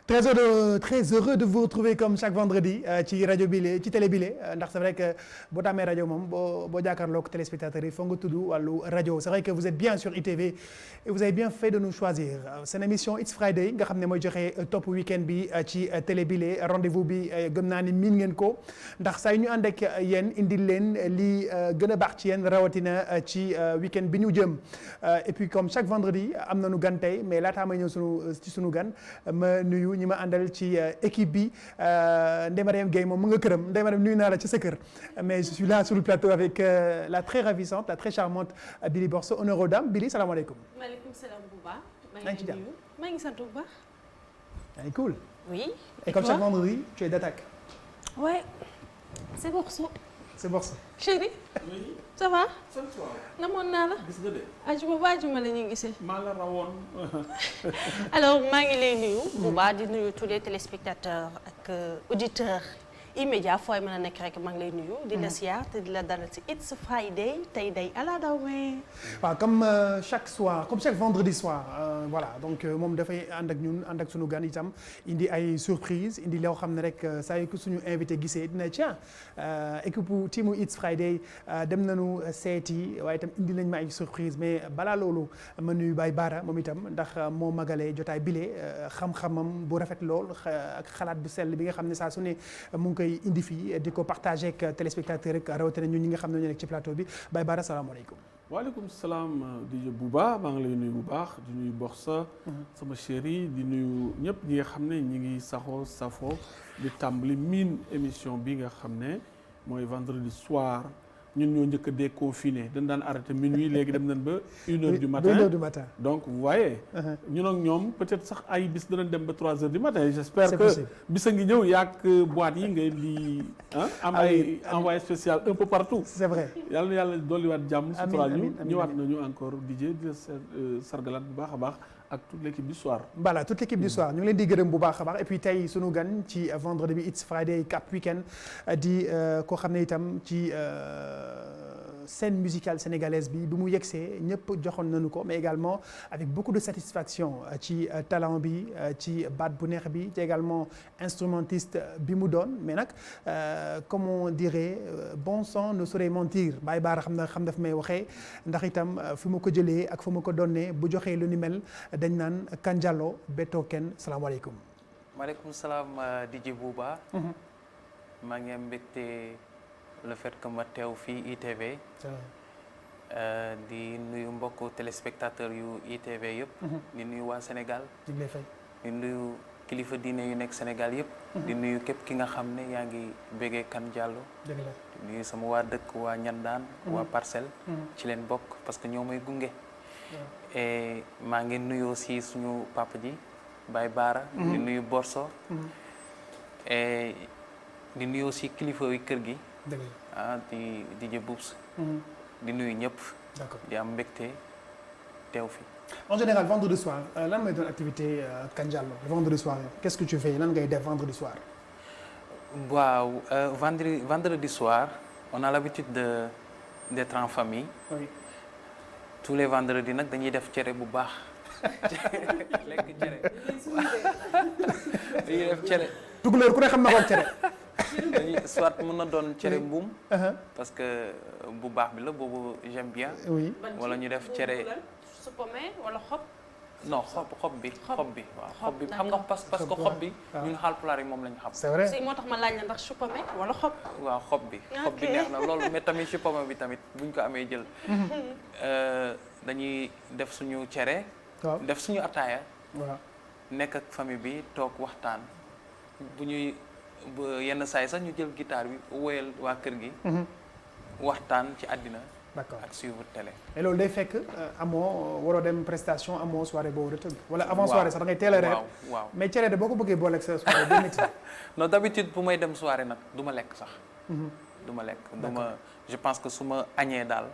Très heureux de vous retrouver comme chaque vendredi ci rajo bile ci télé bile ndax c'est vrai que boo taamee rajo moom boo jàkkaarloog téléspectateurs yi foog nga tudd wàllu rajo c'est vrai que vous êtes bien sur ITV et vous avez bien fait de nous choisir seen émission It's Friday nga xam ne mooy joxe topp week-end bi ci télé bile rendez-vous bi gëm naa ni miin ngeen ko ndax saa yu ñu ànd ak yéen indil leen li gën a baax ci yéen rawatina ci week-end bi ñu jëm et puis comme chaque vendredi am nañu gan tey mais laataa may ñëw sunu gan ma nuyu ñi ma àndal ci équipe bi Ndeye Mariam Gueye moom mu nga këram Ndeye Mariam nuyu naa la ci sa kër mais je suis là sur le plateau avec la très ravissante la très charmante Billy Borso honneur aux dames Billy salaamaaleykum. maaleykum salaam bu baax. maa ngi ci jàmm maa ngi sant bu baax. yaa ngi cool. oui. et comme chaque vendredi tu es d'attaque. ouais c'est Borso. c'est Borso. chéri. oui. ça va. sant waaw. namoon naa la. gis nga de. ajuma ba ajuma la ñuy gisee. maa la rawoon. alors maa ngi lay nuyu. bu baax di nuyu tous les téléspectateurs ak auditeurs immédiat fooy mën a nekk rek maa ngi lay nuyu. di la siyaar te di la dalal ci It's Friday tey day ala daw me. waaw comme chaque soir comme chaque vendredi soir voilà donc moom dafay ànd ak ñun ànd ak sunu gan itam indi ay surprise indi loo xam ne rek saa yu ko suñu invité gisee dina tiens équipe teamu It's Friday dem nañu seeti waaye itam indi nañ ma ay surprise mais balaa loolu ma nuyu Baye Bara moom itam ndax moo magalee jotaay bile xam-xamam bu rafet lool ak xalaat bu sell bi nga xam ne saa su ne mu ngi koy indi fii di ko partagé ak téléspectateur rek rawatina ñun ñi nga xam ne ñoo nekk ci plateau bi Baye Bara salaamaaleykum. waaleykum salaam DJ Bouba maa ngi lay nuyu bu baax di nuyu Borsa. sama chéri di nuyu ñëpp ñi nga xam ne ñi ngi saxoo safoo di tàmbali miin émission bi nga xam ne mooy vendredi soir ñun ñoo njëkk a déconfiné dañ daan arrêté minuit léegi dem nañ ba 1h du matin 1h du matin. donc vous voyez. ñun ak ñoom peut-être sax ay bis danañ dem ba 3h du matin j'espère c'est que possible. bis a ngi ñëw yàq boîte yi ngay di am ay envoyé spécial un peu partout. c'est vrai. yàlla na yàlla dolliwaat jàmm. sutural ñu amiin ñëwaat nañu encore DJ di la sargalaat bu baax a baax ak toute l'équipe du soir. voilà toute l'équipe du soir ñu ngi leen di gërëm bu baax a baax et puis tey sunu gan ci vendredi bi It's Friday Cap Weekend di koo xam ne itam ci scène musicale sénégalaise bi mu yegsee ñëpp joxoon nañu ko mais également avec beaucoup de satisfaction ci talent bi ci baat bu neex bi ci également instrumentiste bi mu doon mais nag comme on dirait bon sang ne saurait mentir Baye Bara xam daf may waxee ndax itam fi ma ko jëlee ak fu ma ko donnee bu joxee lu ni mel dañ naan Kandiallo bettoo kenn salaamaaleykum. maaleykum salaam DJ Bouba. maa ngi am mbégte le fait que ma teew fii ITV. di nuyu mbokku téléspectateur yu ITV yëpp. di nuyu waa Sénégal. ñu ngi lay fay. di nuyu kilifa diine yu nekk Sénégal yëpp. di nuyu képp ki nga xam ne yaa ngi béggee Kandiallo. dëgg la. di nuyu sama waa dëkk waa Ñandaan. waa Parcelles. ci leen bokk parce que ñoo may gunge. et maa ngi nuyu aussi suñu papa ji Baye Bara. di nuyu Borso. et di nuyu aussi kilifa yu kër gi. dëgg la. di DJ Boubs. di nuyu ñëpp. d'accord di am mbégte teew fi. en général vendredi soir lan mooy doon activité Kandiallo vendredi soir qu'est-ce que tu fais lan ngay def vendredi soir. waaw vendredi soir on a l'habitude d'être en famille. oui. tous les vendredis nag dañuy def cere bu baax lekk cere. dañuy def cere. tukulóor ku ne xam na ko cere. dañuy soit mën na doon cere mbuum. parce que bu baax bi la boobu j'aime bien. oui. wala ñu def cere. su pommé wala xob. non xob bi waaw xob bi xam nga d'accord. parce que xob bi ñun Haalpulaar yi moom lañu xam. c'est vrai. si moo tax ma laaj la ndax su pommé wala xob. waaw xob bi neex na loolu mais tamit ci pomme bi tamit buñ ko amee jël. dañuy def suñu cere. waaw def suñu ataaya. waaw. nekk ak famille bi toog waxtaan bu ñuy yenn saay sax ñu jël guitare bi woyal waa kër gi. waxtaan ci àddina. d'accord ak suivre télé. mais loolu day fekk amoo waroo dem prestation amoo soirée boo war a tëgg. wala avant waaw soirée sax da ngay teel a reer. waaw mais cere de boo ko bëggee booleeg sa soirée bu métti. non d'habitude bu may dem soirée nag du ma lekk sax. du ma lekk je pense que su ma añee daal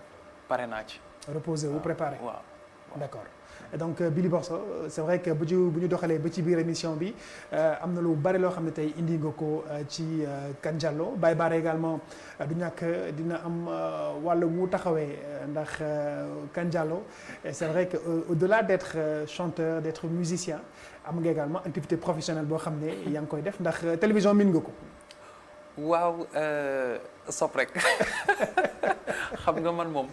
pare naa ci. reposer wu préparer. waaw d'accord et donc Billy Borso c'est vrai que bu ñu doxalee ba ci biir émission bi am na lu bari loo xam ne tey indi nga ko ci Kandiallo Baye Bara également du ñàkk dina am wàll mu taxawee ndax Kandiallo c'est vrai que au-delà d'être chanteur d'être musicien am nga également activité professionnelle boo xam ne yaa ngi koy def ndax télévision miin nga ko. waaw sopp rek xam nga man moom.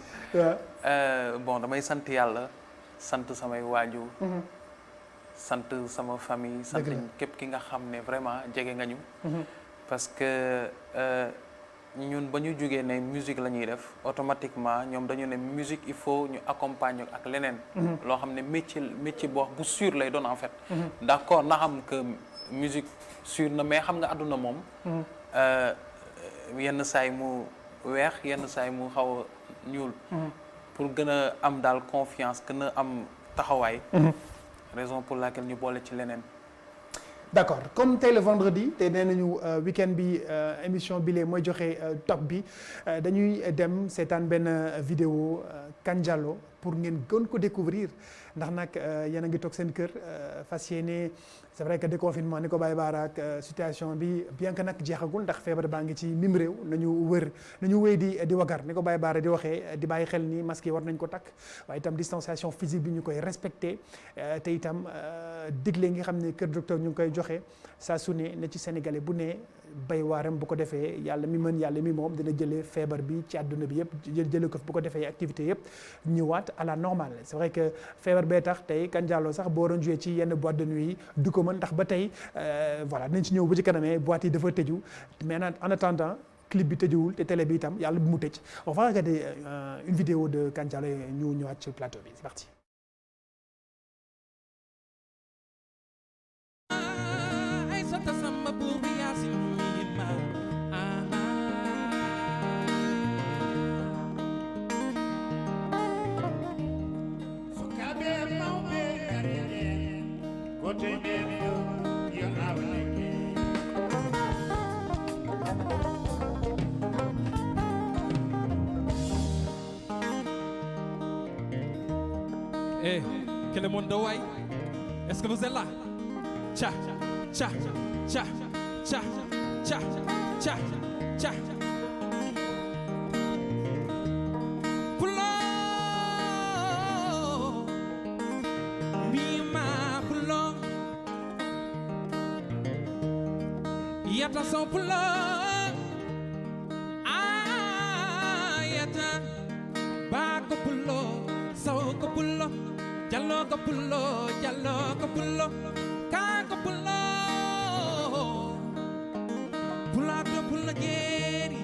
bon damay sant yàlla sant samay waajur. sant sama famille. sant képp ki nga xam ne vraiment jege nga ñu. parce que ñun ba ñu jógee ne musique la ñuy def automatiquement ñoom dañu ne musique il faut ñu accompagner ak leneen. loo xam ne métier boo bu sûr lay doon en fait. d'accord na xam que musique sûr na mais xam nga àdduna moom. yenn saay mu weex yenn saay mu xaw a ñuul. pour gën a am daal confiance gën a am taxawaay. raison pour laquelle ñu boole ci leneen. d'accord comme tey le vendredi te nee nañu week-end bi émission bi lee mooy joxe top bi dañuy dem seetaan benn vidéo Kane Diallo pour ngeen gën ko découvrir ndax nag yéen a ngi toog seen kër fas yéene c'est vrai que déconfinement ni ko Baye Bara ak situation bi bien que nag jeexagul ndax feebar baa ngi ci mim réew nañu wéy di wagar ni ko Baye Bara di waxee di bàyyi xel ni masque yi war nañ ko takk waaye itam distanciation physique bi ñu koy respecté te itam digle nga xam ne kër docteur ñu ngi koy joxe saa su ne ci sénégalais bu ne bay waaram bu ko defee yàlla mi mën yàlla mi moom dina jëlee feebar bi ci àdduna bi yëpp jëlee ko bu ko defee activité yëpp ñëwaat à la normale c'est vrai que feebar bee tax tey Kane Diallo sax boo doon joué ci yenn boîte de nuit yi du ko mën ndax ba tey voilà dinañ ci ñëw bu ci kanamee boîte yi dafa tëju mais en attendant clip bi tëjuwul te télé bi itam yàlla bu mu tëj on va regarder une vidéo de Kane Diallo ñu ñëwaat ci plateau bi c'est parti. Eh, que le monde ouais. Est-ce que vous êtes là? Tcha, tcha, tcha, tcha, tcha, tcha, tcha. Pulo, mima pulo. Yata son pulo. Ah, yata bago pulo, so ko pulo. Jallo ko pulo, ka ko pulo, pula ko pulo geri.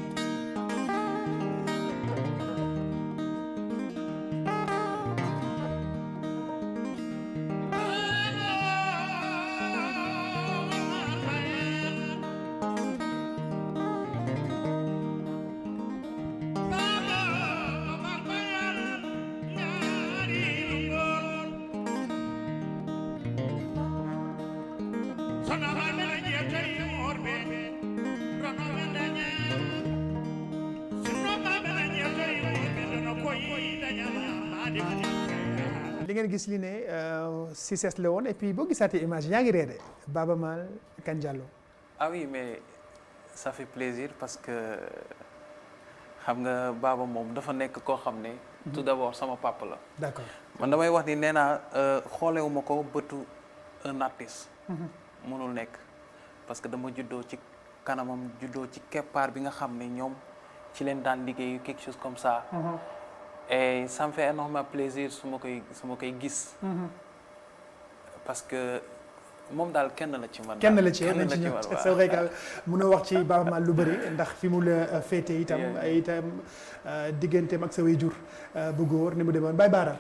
li ngeen gis li ne Cissesse la woon et puis boo gisaatee image yaa ngi reede Baaba Maal Kane Diallo. ah oui mais ça fait plaisir parce que xam nga Baaba moom dafa nekk koo xam ne. tout d'abord sama papa la. d'accord man damay wax ni nee naa xoolewuma ko bëtu un artiste. mënul nekk parce que dama juddoo ci kanamam juddoo ci keppaar bi nga xam ne ñoom ci leen daan liggéey quelque chose comme ça. et ça me fait énormément plaisir su ma koy gis. parce que moom daal kenn la ci man. kenn la ci yéen ci ñëw c'est vrai que mënoo wax ci Baaba Maal lu bëri ndax fi mu la féete itam digganteem ak sa waajur bu góor ni mu demoon Baye Bara.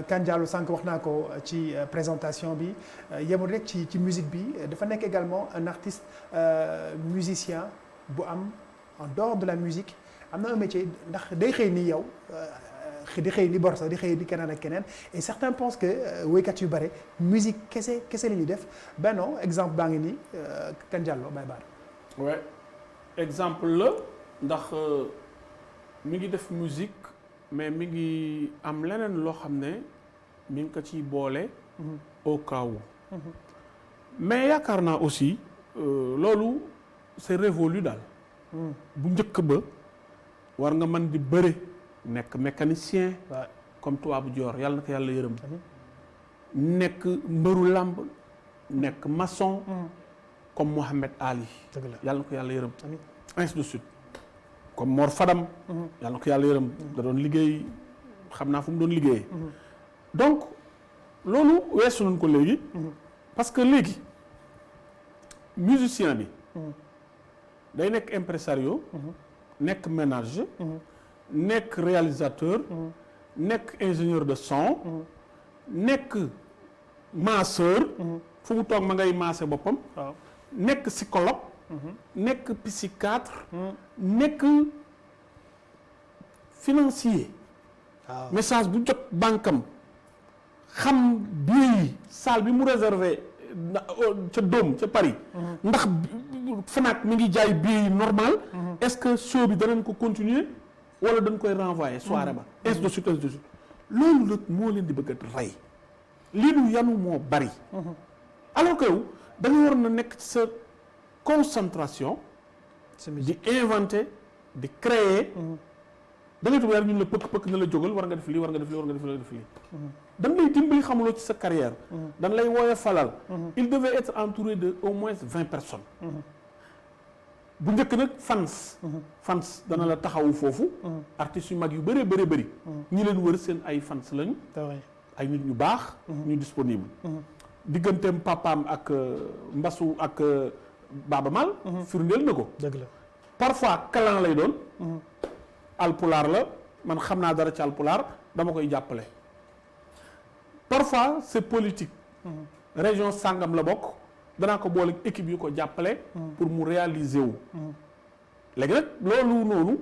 Kane Diallo sànq wax naa ko ci présentation bi yemul rek ci musique bi dafa nekk également un artiste musicien bu am en dehors de la musique am na un métier ndax day xëy ni yow. di xëy ni Borso di xëy ni keneen ak keneen et certains pensent que woykat yu bare musique kese la ñuy def ben non exemple baa ngi nii Kane Diallo Baye Bara. ouais exemple la ndax mi ngi def musique mais mi ngi am leneen loo xam ne mi ngi ko ciy boole. au cas où. mais yaakaar naa aussi loolu c'est révolu daal. bu njëkk ba war nga mën di bëre. nekk mécanicien comme tubaabu joor yàlla na ko yàlla yërëm nekk mbëru làmb nekk maçon comme Mohamed Ali dëgg la yàlla na ko yàlla yërëm amiin ainsi de suite comme Mor Fadam yàlla na ko yàlla yërëm da doon liggéey xam naa fu mu doon liggéeyee donc loolu weesu nañ ko léegi parce que léegi musicien bi day nekk impresario nekk ménager nekk réalisateur nekk ingénieur de son nekk masseur fu mu toog ma ngay maase boppam waaw nekk psychologue nekk psychiatre nekk financier waaw message bu jot banque am xam bii salle bi mu réservé ca Dôme ca Paris ndax Fnac mi ngi jaay bii normal est-ce que show bi danañ ko continuer wala dañ koy renvoyer soirée ba ainsi de suite loolu nag moo leen di bëgg a rey lii nu yanu moo bari alors que yow da nga war na nekk ci sa concentration di inventer di créer da ngay tudd ñun la pëkk na la jógal war nga def lii war nga def lii war nga def lii war nga def lii dañ lay dimbali xamuloo ci sa carrière dañ lay wooye falal il devait être entouré de au moins 20 personnes bu njëkk nag fans dana la taxawu foofu artistes yu mag yu bëree bëri ñi leen wër seen ay fans lañu ay nit ñu baax ñu disponible digganteem papaam ak Mbasu ak Baaba Maal firndeel na ko dëgg la parfois clan lay doon alpulaar la man xam naa dara ci alpulaar dama koy jàppale parfois c'est politique région sàngam la bokk danaa ko boole équipe yu ko jàppale pour mu réaliser wu léegi nag loolu noonu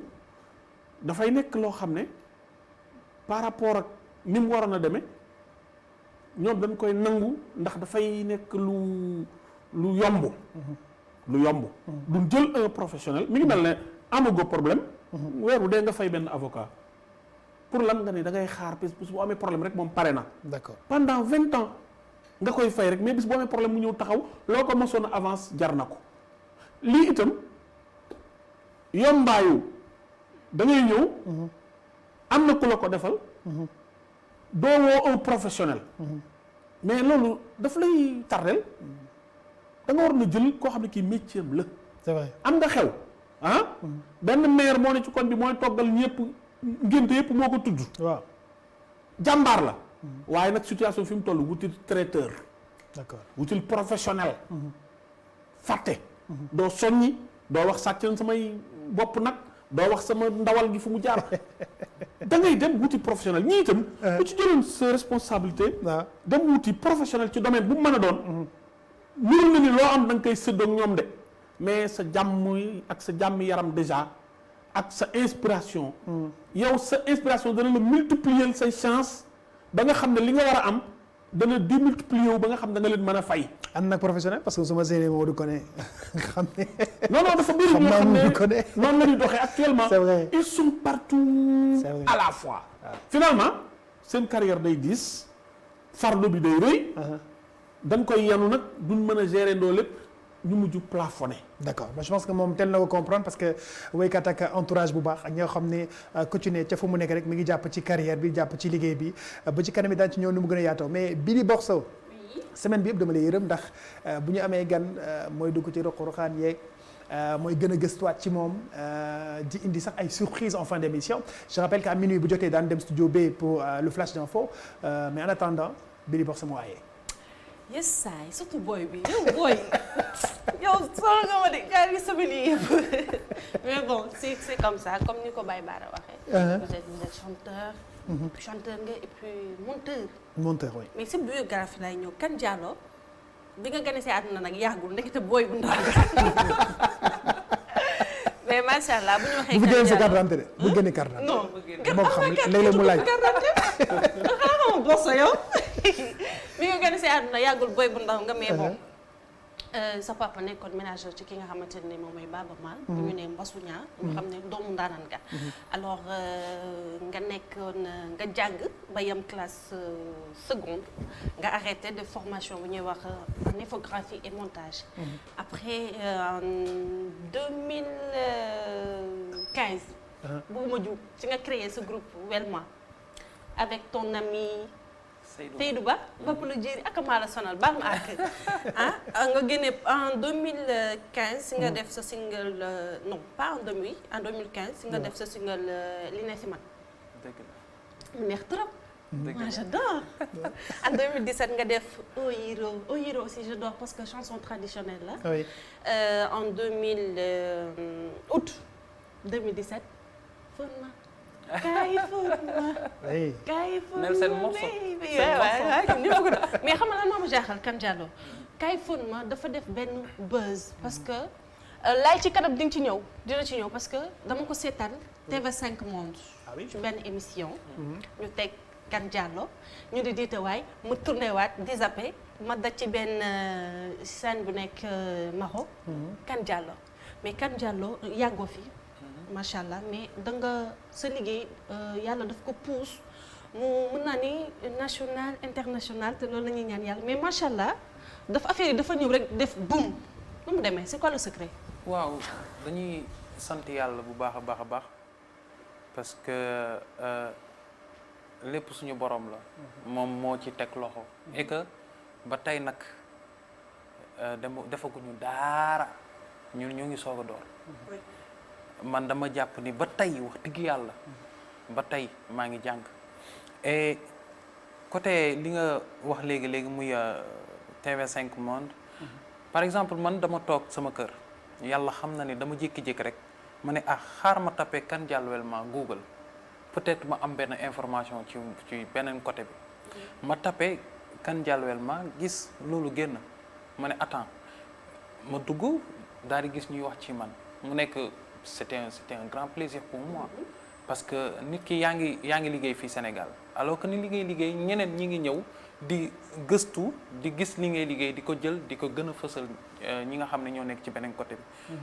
dafay nekk loo xam ne par rapport ak ni mu waroon a demee ñoom dañ koy nangu ndax dafay nekk lu yomb duñ jël un professionnel mi ngi mel ne amagoo problème weeru dee nga fay benn avocat pour lan nga ne da ngay xaar bis bu amee problème rek moom pare na d'accord pendant 20 ans nga koy fay rek mais bis bu amee problème mu ñëw taxaw loo ko mosoon a avance jar na ko lii itam yombaayu da ngay ñëw am na ku la ko defal doo woo un professionnel mais loolu daf lay tardel da nga war na jël koo xam ne kii métier am la c'est vrai am nga xew benn maire moo ne ci koñ bi mooy toggal ñëpp ngénte yëpp moo ko tudd waaw jàmbaar la waaye nag situation fi mu toll wutil traiteur d'accord wutil professionnel fàtte doo soññi doo wax sàcc na samay bopp nag doo wax sama ndawal gi fu mu jaar da ngay dem wuti professionnel ñii itam bu ci jëloon sa responsabilité dem wuti professionnel ci domaine bu mu mën a doon nuru na ni loo am da nga koy séddoo ak ñoom de mais sa jàmm ak sa jàmm yaram déjà ak sa inspiration yow sa inspiration dana la multiplier say chance ba nga xam ne li nga war a am dana démultiplier wu ba nga xam ne da nga leen mën a fay am nag professionnel parce que su ma séenee Modou Koné xam ne non dafa bëri ñoo xam ne noonu la ñuy doxee actuellement c'est vrai ils sont partout à la fois finalement seen carrière day diis fardo bi day rëy dañ koy yanu nag duñ mën a gérer ndoo lépp ñu mujj plafonné. d'accord je pense que moom teel na ko comprendre parce que waykat ak entourage bu baax ak ñoo xam ne ku ci ne ca fu mu nekk rek mi ngi jàpp ci carrière bi jàpp ci liggéey bi ba ci kanam yi daan ci ñëw ni mu gën a yaatoo mais Billy Borso semaine bi yëpp dama lay yërëm ndax bu ñu amee gan mooy dugg ci ruq-ruqaan yeeg mooy gën a gëstuwaat ci moom di indi sax ay surprise en fin d'émission je rappelle qu'à minuit bu jotee daan dem studio B pour le flash d'info mais en attendant Billy Borso moo aaye. yes saay surtout booy bi yow booy yow solo nga ma de ñaari semaine yi yëpp mais bon c'est comme ça comme ni ko Baye Bara waxee. vous êtes chanteur. chanteur nga et puis monteur. Oui. mais si biographie lay ñëw kan Diallo bi nga gane see àdduna nag yàggul ndekete booy bu ndaw mais macha allah bu ñu waxee. bu génne sa carte d'identité bu génne carte d'identité. non moo xam léeg-léeg mu laaj. xanaa bosso yow bi nga gane see àdduna yàggul booy bu ndaw nga mais bon. sa papa nekkoon ménageur ci ki nga xamante ne moom mooy Baaba Maal. bu ñu nee Mbasu Ñaar. nga xam ne doomu ndaanaan nga. alors nga nekkoon nga jàng ba yem classe seconde nga arrêté de formation bu ñuy wax en infographie et montage. après en 2015. bu ma jug ci nga créé ce groupe Welma avec ton ami Seydou Ba bopp la jéeri ak maa la sonal baal ma ak nga génne en 2015 nga def sa single non pas en 2008 en 2015 nga def sa single li ne si man mu neex trop moi j'adore en 2017 nga def Oh Hiro aussi j'adore parce que chanson traditionnelle la oui. En 2000 août 2017 fon ma kaay fon ma oui. kaay fon Nel seen morceau. mais xam nga lan moo ma jaaxal Kane Diallo kaay fon ma dafa def benn buzz parce que laay ci kanam dina ci ñëw parce que dama ko seetaan TV5 Monde ci benn émission ñu teg Kane Diallo ñu di diite waay mu tourné waat di zappé ma daj ci benn scène bu nekk Maroc Kane Diallo mais Kane Diallo yàggoo fi macha allah mais da nga sa liggéey yàlla daf ko pousse mu mën naa ni national international te loolu la ñuy ñaan yàlla mais macha allah dafa affaire yi dafa ñëw rek def boum nu mu demee c'est quoi le secret. waaw dañuy sant yàlla bu baax a baax a baax parce que lépp suñu borom la moom moo ci teg loxo et que ba tey nag defaguñu daara ñun ñu ngi soog a door man dama jàpp ni ba tey wax dëgg yàlla ba tey maa ngi jàng et côté li nga wax léegi muy TV5 Monde par exemple man dama toog sama kër yàlla xam na ni dama jékki-jékki rek ma ne xaar ma tapé Kane Diallo Welma Google peut-être ma am benn information ci beneen côté bi ma tapé Kane Diallo Welma gis loolu génn ma ne attends ma dugg daal di gis ñuy wax ci man mu nekk c'était un grand plaisir pour moi parce que nit ki yaa ngi liggéey fii Sénégal alors que ni liggéey ñeneen ñi ngi ñëw di gëstu di gis li ngay liggéey di ko jël di ko gën a fësal ñi nga xam ne ñoo nekk ci beneen côté bi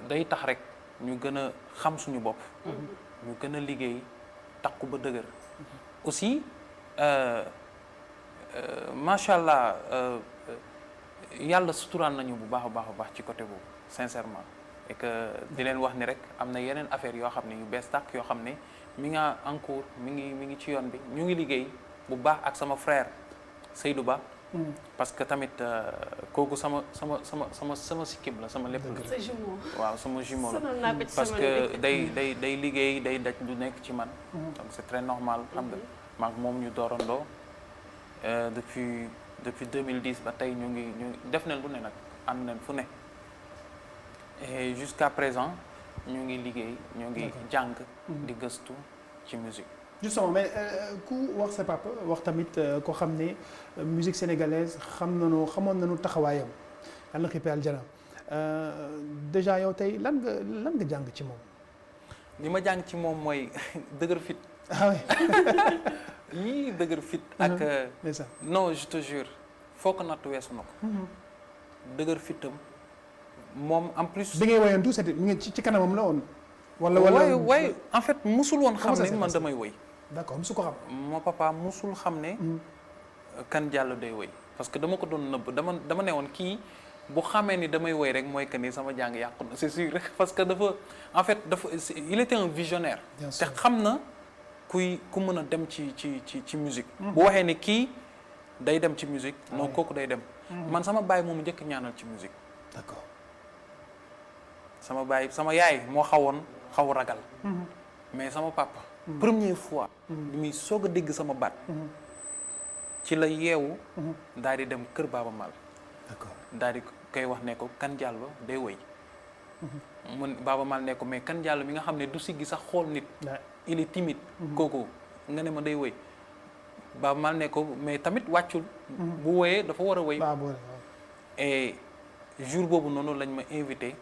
day tax rek ñu gën a xam suñu bopp ñu gën a liggéey takku ba dëgër aussi macha allah yàlla suturaan nañu bu baax a baax ci côté boobu sincèrement et que di leen wax ni rek am na yeneen affaire yoo xam ne yu bees tàkk yoo xam ne mi nga en cours mi ngi ci yoon bi ñu ngi liggéey bu baax ak sama frère Seydou Ba parce que tamit kooku sama sikkim la sama lépp la waaw sama jumeau la parce que day liggéey day daj lu nekk ci man donc c'est très normal xam nga maag moom ñu doorandoo depuis 2010 ba tey ñu ngi def nañ lu ne nag ànd nañ fu ne et jusqu'à présent ñu ngi liggéey ñu ngi jàng di gëstu ci musique justement mais ku wax sa papa wax tamit ko xam ne musique sénégalaise xamoon nañu taxawaayam yàlla na xippee aljana déjà yow tey lan nga jàng ci moom. li ma jàng ci moom mooy dëgër fit. ah oui. yii dëgër fit. ak non je te jure foo ko natt weesu na ko. dëgër fitam moom en plus. bi ngay woyantu c'était mi ngi ci kanamam la woon. wala waaye en fait musul woon xam ne man damay woy. d'accord musu ko xam. moo papa musul xam ne. Kane Diallo day woy parce que dama ko doon nëbb dama ne woon kii bu xamee ni damay woy rek mooy que ni sama jàng yàqu na c'est sûr parce que il était un visionnaire. te xam na ku mën a dem ci musique. bu waxee ne kii day dem ci musique. non kooku day dem. man sama baay moomu njëkk ñaanal ci musique. d'accord. sama yaay moo xaw ragal. mais sama papa. première fois. bi muy soog a dégg sama baat. ci la yeewu. daal di dem kër Baaba Maal. d'accord daal di koy wax ne ko Kane Diallo day woy. mun Baaba Maal ne ko mais Kane Diallo mi nga xam ne du siggi sax xool nit. il est timide. kooku nga ne ma day woy. Baaba Maal ne ko mais tamit wàccul. bu woyee dafa war a woy. et jour boobu noonu lañ ma invité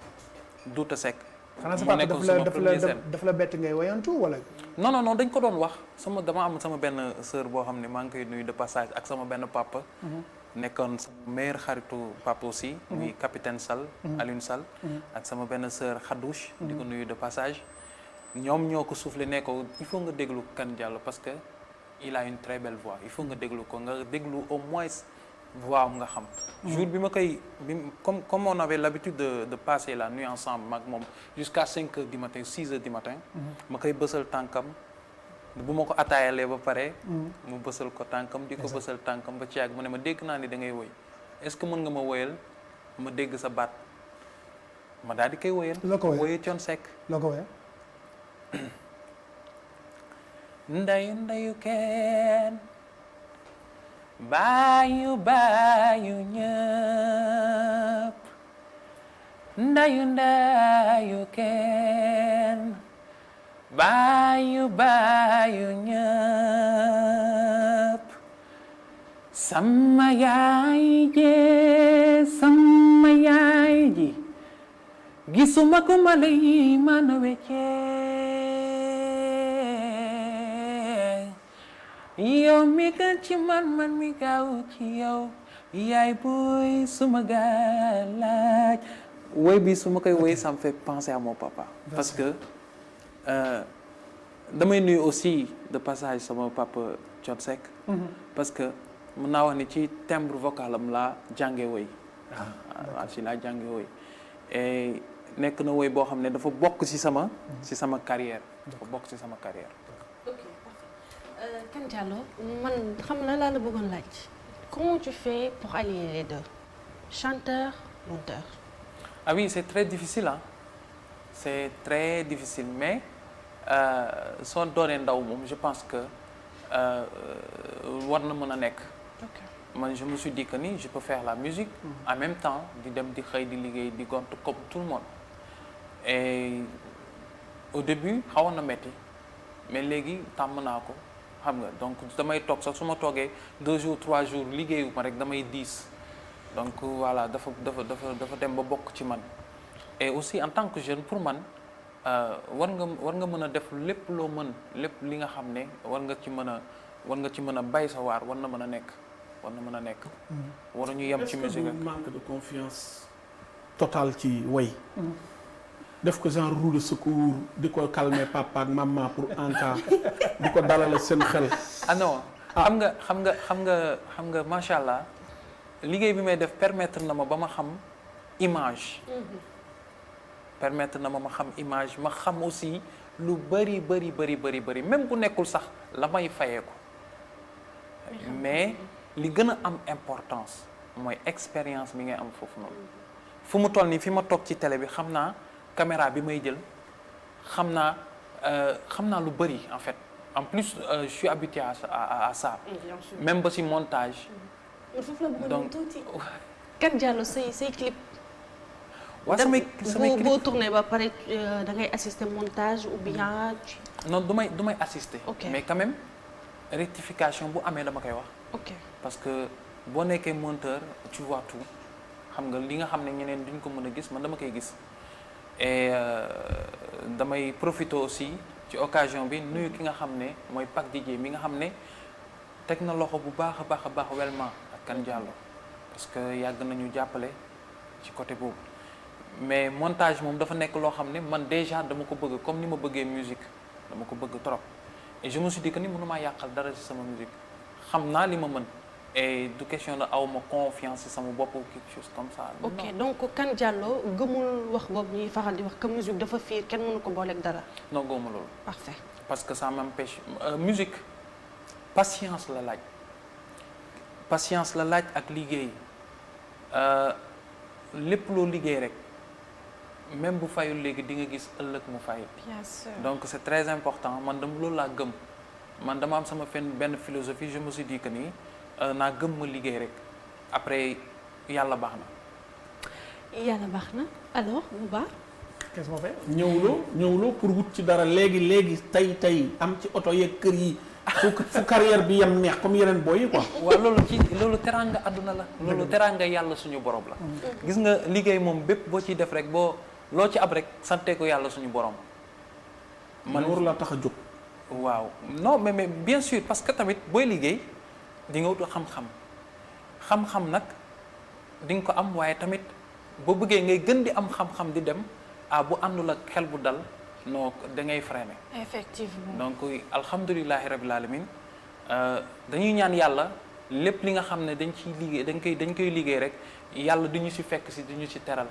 Douta Seck. xanaa sa papa daf la bett ngay woyantu wala. non dañ ko doon wax dama am sama benn sœur boo xam ne maa ngi koy nuyu de passage ak sama benn papa. nekkoon sama meilleur xaritu papa aussi. muy capitaine Sall. Alioune Sall. ak sama benn sœur Khadouche. di ko nuyu de passage. ñoom ñoo ko soufflé ne ko il faut nga déglu Kane Diallo parce que il a une très belle voix il faut nga déglu ko nga déglu au moins voix am nga xam. jour bi ma koy comme on avait l'habitude de passer la nuit ensemble mag moom jusqu'à 5 heures du matin 6 heures du matin. ma koy bësal tànkam bu ma ko attaayalee ba pare mu bësal ko tànkam di ko bësal tànkam ba ci yàgg mu ne ma dégg naa ni da ngay woy est-ce que mën nga ma woyal ma dégg sa baat ma daal di koy woyal loo ko woyee woyee Thione Seck loo ko woyee ndayu ndayu kenn baayu baayu ñëpp ndayu ndayu kenn baayu baayu ñëpp sama yaay ji gisuma ko ma lay mën a weccee yow mi gën ci man mi gaaw ci yow yaay booy suma galaaj woy bi su ma koy woy ça me fait penser à mon papa parce que damay nuyu aussi de passage sama papa Thione Seck parce que mën naa wax ni ci timbre vocal am laa jànge woy waaw si laa jànge woy et nekk na woy boo xam ne dafa bokk ci sama carrière dafa bokk ci sama carrière. Ok, parfait. Kane Diallo man xam na laa la bëggoon laaj comment tu fais pour allier les deux chanteur monteur. Ah oui, c'est très difficile hein. C'est très difficile mais soo doonee ndaw moom je pense que war na mën a nekk. Ok. Man je me suis dit que ni je peux faire la musique en même temps di dem di xëy di liggéey di gont comme tout le monde et au début xawoon na metti mais léegi tàmm naa ko xam nga donc damay toog sax su ma toogee 2 jours 3 jours liggéeyu ma rek damay diis donc voilà dafa dem ba bokk ci man et aussi en tant que jeune pour man war nga mën a def lépp loo mën lépp li nga xam ne war nga ci mën a bay sa waar war na mën a nekk waruñu yem ci musique est-ce que manque de confiance totale ci woy def ko genre roue de secours di ko calmer papa ak maman pour en cas di ko dalale seen xel. ah non xam nga macha allah liggéey bi may def permettre na ma ba ma xam image. permettre na ma xam image ma xam aussi lu bëri même bu nekkul sax la may fayee ko mais li gën a am importance mooy expérience bi ngay am foofu noonu fu mu toll nii fi ma toog ci télé bi xam naa caméra bi may jël xam naa lu bëri en fait en plus je suis habitué à ça même ba si montage foofu la bëggoon tuuti Kane Diallo say clip waaw samay clip boo tourné ba pare da ngay assister montage ou bien non du may assister Ok. mais quand même rectification bu amee dama koy wax ok parce que boo nekkee monteur tu vois tout xam nga li nga xam ne ñeneen duñ ko mën a gis man dama koy gis et damay profiter aussi ci occasion bi nuyu ki nga xam ne mooy Pac DJ mi nga xam ne teg na loxo bu baax a baax Welma ak Kane Diallo parce que yàgg nañu jàppale ci côté boobu mais montage moom dafa nekk loo xam ne man déjà dama ko bëgg comme ni ma bëggee musique dama ko bëgg trop et je me suis dit que ni mënumaa yàqal dara ci sama musique xam naa li ma mën et du question de aw ma confiance ci sama bopp ou quelque chose comme ça. ok donc Kane Diallo gëmul wax boobu ñuy faral di wax que musique dafa fiir kenn mënu ko booleeg dara. non gëmuma loolu. parfait. parce que ça m'empêche musique patience la laaj ak liggéey lépp loo liggéey rek même bu fayul léegi di nga gis ëllëg mu fay. bien sûr. donc c'est très important man dama loolu laa gëm man dama am sama benn philosophie je me suis dit que nii naa gëm ma liggéey rek après yàlla baax na. yàlla baax na alors bu baax. qu'est-ce qu'on fait. ñëwloo pour wut ci dara léegi tey am ci oto yeeg kër yi fu carrière bi yam neex comme yeneen boy yi quoi. waaw loolu teraanga àdduna la. loolu teraanga yàlla suñu borom la. gis nga liggéey moom bépp boo ciy def rek loo ci ab rek sante ko yàlla suñu borom. man waru laa tax a jóg. waaw non mais bien sûr parce que tamit booy liggéey di nga wut xam-xam nag di nga ko am waaye tamit boo bëggee ngay gën di am xam-xam di dem bu àndul ak xel bu dal non da ngay freiner. effectivement donc alhamdulilahi rabil alamin dañuy ñaan yàlla lépp li nga xam ne dañ koy liggéey rek yàlla du ñu ci fekk ci du ñu ci teral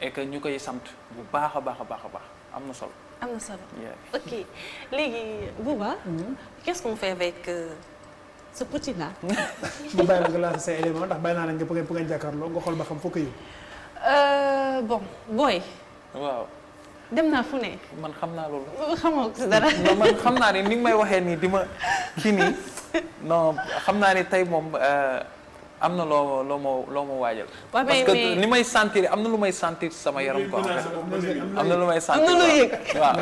et que ñu koy sant bu baax a baax am na solo. am na solo. Yeah. Ok léegi Bouba. qu'est-ce qu'on fait avec ce petit là. mu bàyyi la nga lancer say éléments ndax bàyyi naa la nga pour ngeen jàkkaarloo nga xool ba xam foo ko yóbbu. bon booy. waaw. dem naa fu ne. man xam naa loolu. xamoo ko si dara. non man xam naa ne ni nga may waxee nii di ma kii nii non xam naa ne tey moom am na loo ma waajal. parce que ni may sentir am na lu may sentir sama yaram quoi. am na lu may sentir. am na lu yëg. waaw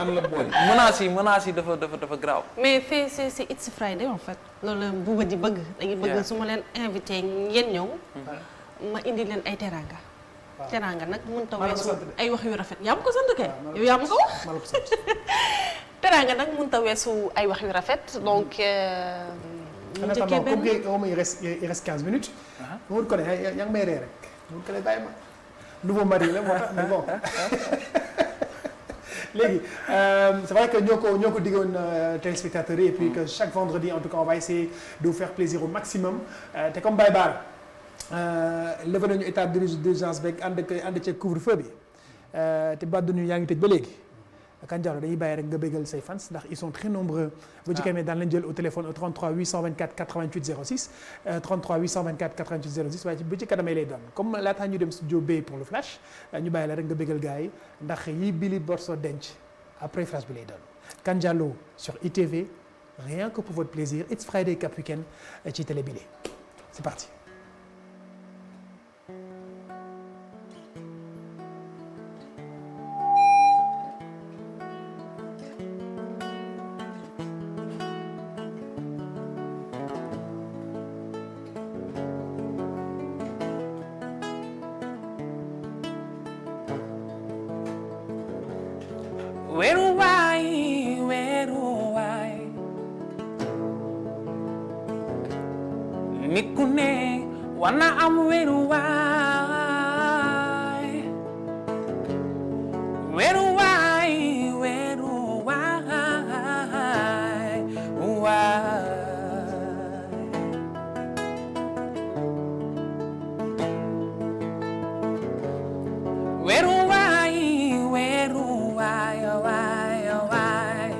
menaces yi dafa graaw. mais c'est It's Friday en fait. loolu la Bouba di bëgg. dañuy bëgg su ma leen invité ngeen ñëw. ma indi leen ay teraanga. teraanga nag mënut a weesu ay wax yu rafet yaa ma ko sant kay. yow yaa ma ko wax. teraanga nag mënut a weesu ay wax yu rafet donc. mu njëkkee benn comme il reste 15 minutes. mu wut ko ne yaa ngi may ree rek mu wut ko ne bàyyi ma. nouveau mari la moo tax mais bon. léegi c'est vrai que ñoo ko diggoon téléspectateurs yi et puis que chaque vendredi en tout cas on va essayer de vous faire plaisir au maximum te comme Baye Bara levé nañu état d'urgence beeg ànd ceeg couvre-feu bi te Badou nuyu yaa ngi tëj ba léegi. Kandialo dañuy bàyyi rek nga bégal say fans ndax ils sont très nombreux. bu ci kanamee daan lañ jël au téléphone au 33 824 88 06 33 824 88 06 waaye bu ci kanamee lay doon comme laataa ñu dem studio B pour le flash ñu bàyyi la rek nga bégal gars yi ndax yi Billy Borso denc après flash bi lay doon. Kandialo sur ITV rien que pour votre plaisir It's Friday Cap Weekend ci télé bi c'est parti. nit ku ne war na am weeruwaay weeruwaay weeruwaay weeruwaay weeruwaay waay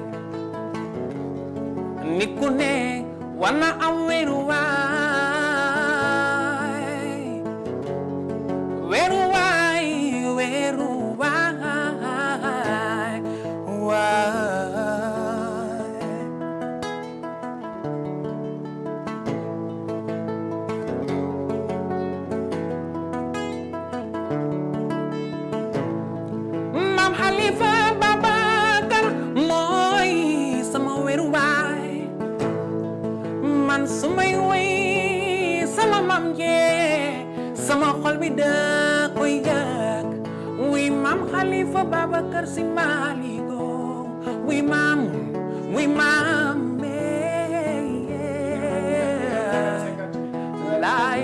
nit ku ne war na am weeruwaay su may woy sama mam jee sama xol bi da koy yëg wuy maam Xalifa Babacar Si Maaligo wuy maam laay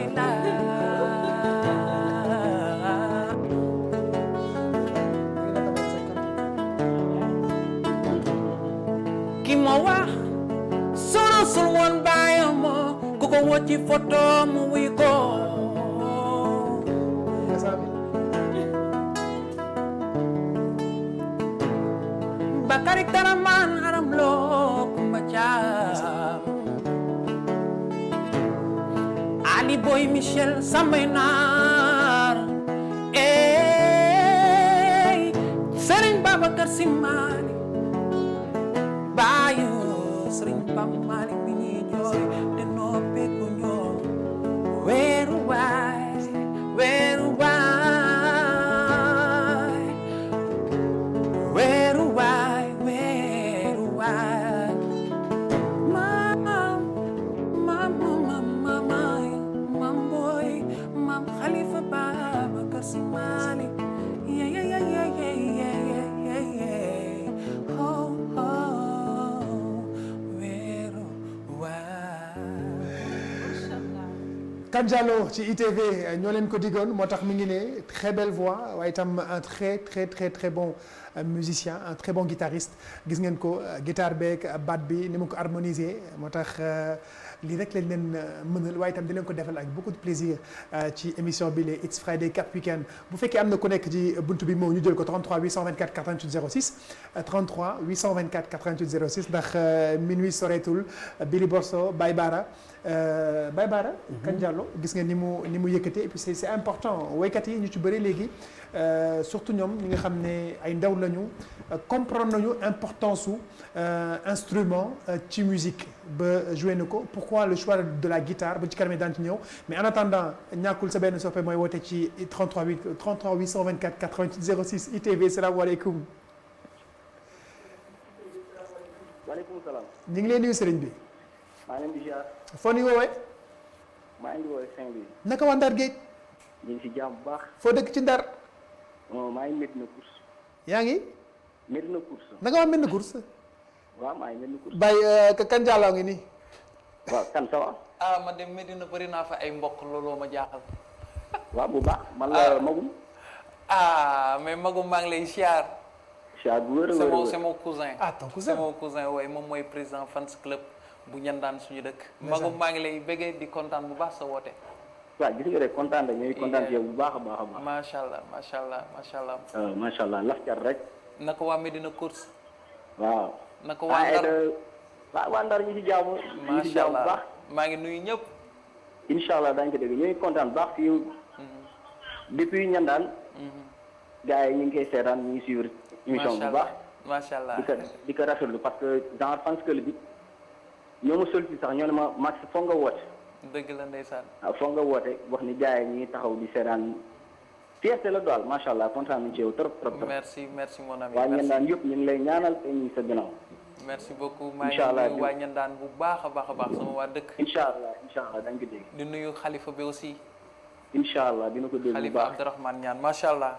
ki ma wax solo sul woon baayam ku ko woo ci photo mu wuy ko Bakari Taraman aram loo Kumba Caam Ali Boy Michel Sambay Naar Serigne Babacar Si Maalik baayu Serigne Pape Malick bi ñuy jooy te noppee ku ñoo weeru waay weeru waay weeru waay weeru waay maam booy maam Khalifa Babacar Si Malick weeru waay Kane Diallo ci ITV ñoo leen ko diggoon moo tax mi ngi ne très belle voix waaye itam un très bon musicien un très bon guitariste gis ngeen ko guitare beeg baat bi ni mu ko harmoniser moo tax lii rek lañ leen mënal waaye itam di leen ko defal ak beaucoup de plaisir ci émission bi les It's Friday Cap Weekend bu fekkee am na ku nekk ci buntu bi moom ñu jël ko 33 824 88 06 33 824 88 06 ndax minuit soreetul Billy Borso Baye Bara Kane Diallo gis nga ni mu yëkkatee et puis c'est important waykat yi ñu ci bëri léegi surtout ñoom ñi nga xam ne ay ndaw lañu comprendre nañu importance su instrument ci musique ba joué na ko pourquoi le choix de la guitare ba ci kanam daan ci ñëw mais en attendant ñàkkul sa benn soppe mooy woote ci 33 824 88 06 ITV salaamaaleykum. waaleykum salaam. ñu ngi leen nuyu sëriñ bi. maa ngi leen di ziar. foo ñu woowee. maa ngi woowee Saint-Louis. naka waa Ndar Géej. ñu ngi si jàmm bu baax. foo dëkk ci Ndar. maa ngi Medina Course. yaa ngi. Medina Course. naka waa Medina Course. waaw maa ngi Medina Course. Baye Kane Diallo ngi nii. waaw kan ça va. man de Medina bëri naa fa ay mbokk looloo ma jaaxal. waaw bu baax man la Magum. mais Magum maa ngi lay siyaar. siyaar bu wér c'est mon cousin. ton cousin c'est mon cousin waaye moom mooy président fans club bu ñandaan suñu dëkk. Magum maa ngi lay bëggee di kontaan bu baax sa woote. waaw gis nga rek kontaan rek ñooy kontaan ci yow bu baax a baax a baax. macha allah macha allah macha allah. macha allah laf car rek. naka waa Medina Course. waaw. naka waa Ndar waa Ndar ñu ci jàmm. ñu ci jàmm bu baax. maa ngi nuyu ñëpp. incha allah daañu ko dégg ñooy kontaan bu baax fii depuis ñandaan. gars yi ñu ngi koy seetaan ñu ngi suivre émission bu baax. macha allah di ko rafetlu parce que dans fans club bi ñoo ma solti sax ñoo ne ma Max foog nga woote. dëgg la ndeysaan. waaw foog nga woote wax ni gars yi ñu ngi taxaw di seetaan fierté la daal macha allah kontaan nañu ci yow trop. merci mon ami. waa ñandaan yëpp ñu ngi lay ñaanal te ñu ngi sa ginnaaw. merci beaucoup maa incha allah ngi nuyu waa ñandaan bu baax a baax sama waa dëkk. incha allah dañ ko dégg. di nuyu xalifa bi aussi. incha allah dina ko dégg bu xalifa baax Abdourahmane Niane macha allah.